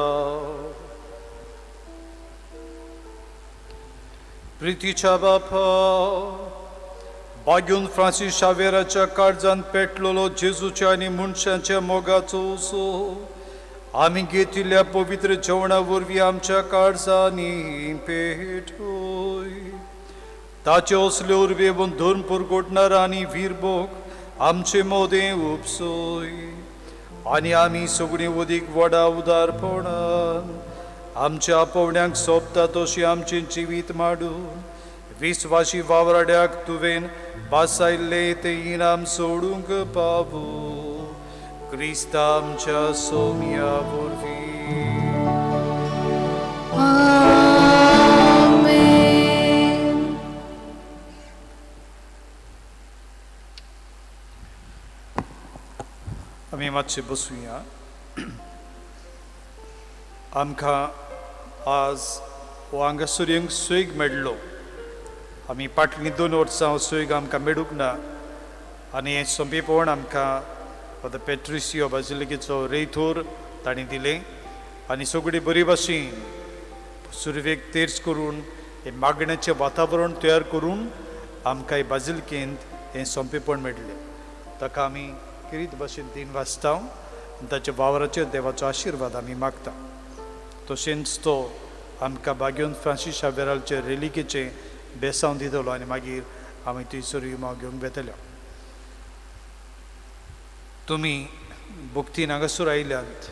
प्रितीच्या बापा, बाग्यून फ्रांसीस शावेराच्या काळजांत पेटलेलो जेजूच्या आनी मनशांच्या मोगाचो उसो आमी घेतिल्ल्या पवित्र जेवणा वरवीं आमच्या काळजांनी पेटोय. ताचे असले उर्बे धर्म परगोटणारा आनी वीरभोग आमचे मोदें उपसोय. आनी आमी सगळीं अदीक व्हडा उदारपणान आमच्या आपोवण्यांक सोबता तशी आमचें जिवीत माडून विस्वासी वावराड्याक तुवें बासायल्ले ते इनाम सोडूंक पावू. क्रिस्त आमच्या सोम्या वरवीं. आमी मातशे बसुया. आमकां आज हो हांगासर सोयग मेळ्ळो. आमी फाटलीं 2 वर्सां सोयग आमकां मेळूंक ना आनी हें सोंपेपण आमकां फादर पेट्रिसियो बाजिलिकेचो रेथोर तांणी दिलें आनी सगळीं बरे भाशेन सुरवेक तेर्स करून हें मागण्याचें वातावरण तयार करून आमकां हे बाजिलिकेंत हें सोंपेपण मेळ्ळें. ताका आमी किरीत भाशेन दिन वाचता आनी ताच्या वावराचेर देवाचो आशिर्वाद आमी मागता. तशेंच तो आमकां बाग्योन फ्रांसीस शावेराचे रेलिकेचें बेसांव दितलो आनी मागीर आमी थंयसर विमाव घेवंक वेतले. तुमी भक्तीन हांगासर आयल्यात.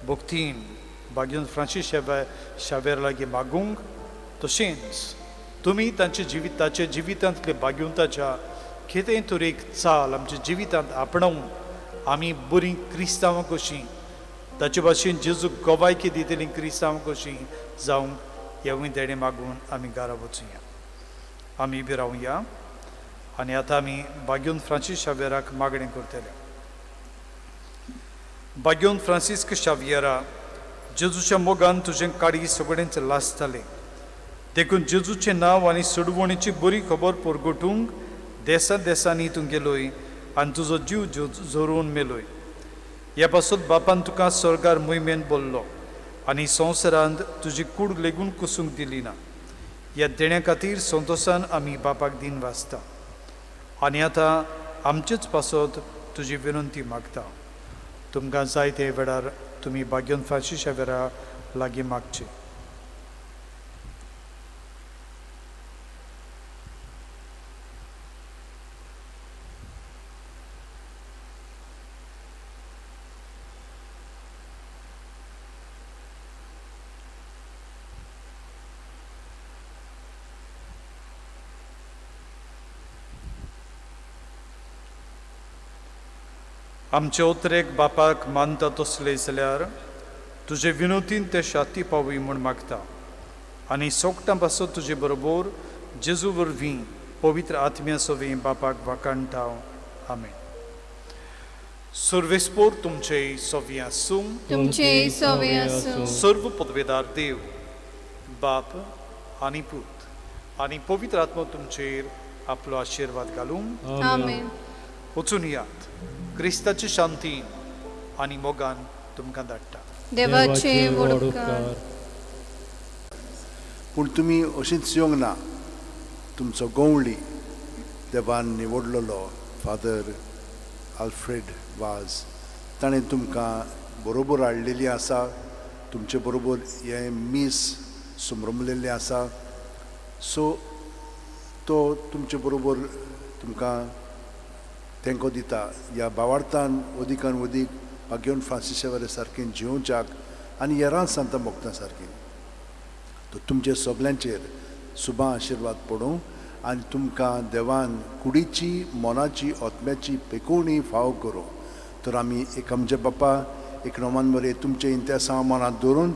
भक्तीन बाग्योन फ्रांसीस शावेर लागीं मागूंक तशेंच तुमी तांच्या जिवितांतले बाग्योंताच्या कितें तरी एक चाल आमच्या जिवितांत आपणावन आमी बरीं क्रिस्तांवां कशीं ताचे भाशेन जेजू गोवायकी दितलीं क्रिस्तांवां कशीं जावंक हेवूय तेणें मागून आमी घरा वचुया. आमी बी रावया आनी आतां आमी बाग्योन फ्रांसीस शावेराक मागणें करतले. बाग्योन फ्रांसिस्क शावियरा, जेजूच्या मोगान तुजें काडी सगळेंच लासतालें. देखून जेजूचें नांव आनी सडवणीची बरी खबर परगटूंक देसांनी तूं गेलोय आनी तुजो जीव जोरून मेलोय. ह्या पासून बापान तुका स्वर्गार मोहिमेन बोल्लो आनी संवसारांत तुजी कूड लेगून कुसूंक दिली ना. ह्या देण्या खातीर संतोशान आमी बापाक दिन वाचता आनी आतां आमचेच पासत तुजी विनंती मागता. तुमकां जाय ते वेळार तुमी बाग्योन फ्रांसीस शावेरा लागीं मागचे. आमचे उतरेक बापाक मानता तसले जाल्यार तुजे विनोतीन ते शाती पावय म्हूण मागता आनी सोगटां पासत तुजे बरोबर जेजू वरवीं पवित्र आत्म्या सोवें बापाक वाकाणटाव. आमेन. सर्वेस्पोर तुमचे सोवी आसूं. तुमचे सोवे आसूं. सर्व पदवेदार देव बाप आनी पूत आनी पवित्र आत्मा तुमचेर आपलो आशिर्वाद घालून आमेन. वचून यात. क्रिस्ताची शांतीन आनी मोगान तुमकां धाडटा. देवाचे वडकार. पूण तुमी अशींच येवंक ना. तुमचो गवळी देवान निवडलेलो फादर आल्फ्रेड वाज ताणें तुमकां बरोबर हाडलेली आसा. तुमचे बरोबर हे मीस सुमरमलेले आसा. सो तो तुमचे बरोबर तुमकां तेंको दिता. ह्या भावार्थान अदीकान अदीक बाग्योन फ्रांसीस शावेरा सारकें जिवच्याक आनी हेरां सांता भक्तां सारकीं तो तुमचे सगल्यांचेर सुभां आशिर्वाद पडूं आनी तुमकां देवान कुडीची मोनाची आत्म्याची पेकोवणी फाव करूं. तर आमी एक आमचे बापा एक नोमान मरे तुमचे इंत्यासां मनांत दवरून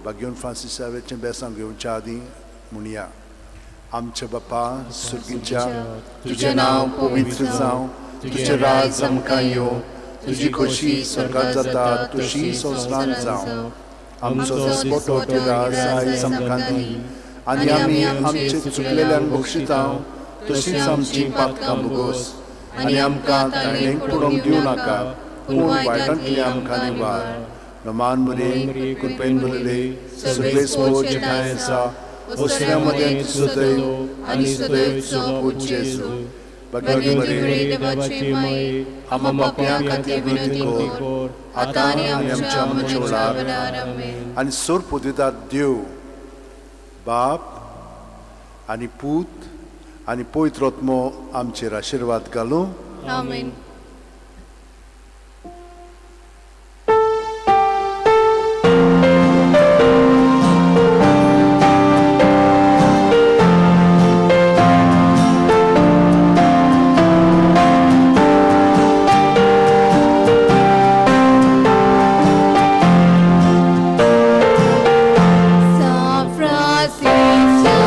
बाग्योन फ्रांसीस शावेराचें बेसांव घेवच्या आदीं म्हणया. आमचे बापा सुर्गीच्या तुजें नांव पवित्र जावं. तुजें राज आमकां येवं. तुजी खोशी स्वर्गांत जाता तशी संवसारांत जावं. आमचो दिसपटो आज आयज आमकां दी आनी आमी आमचे चुकलेल्यांक बक्षितांव तशींच आमची पातकां भोगोस आनी आमकां ताणें पडोवंक दिवं नाका पूण वायटांतली आमकां निवार. नमान मुरे कुरपेन मुले सगळे स्पोर्ट जेठायचा ओसऱ्यामध्ये सदैव आणि सदैवचो पूज्येसु भगवती मरे देवाची माये आम्हा पाप्यां खातीर विनंती कर आता आनी आमच्या मरणाच्या वेळार आमेन. आणि सोर पुदिता देव बाप आणि पूत आणि पवित्र आत्मो आमचेर आशीर्वाद घालूं. आमेन. San Francisco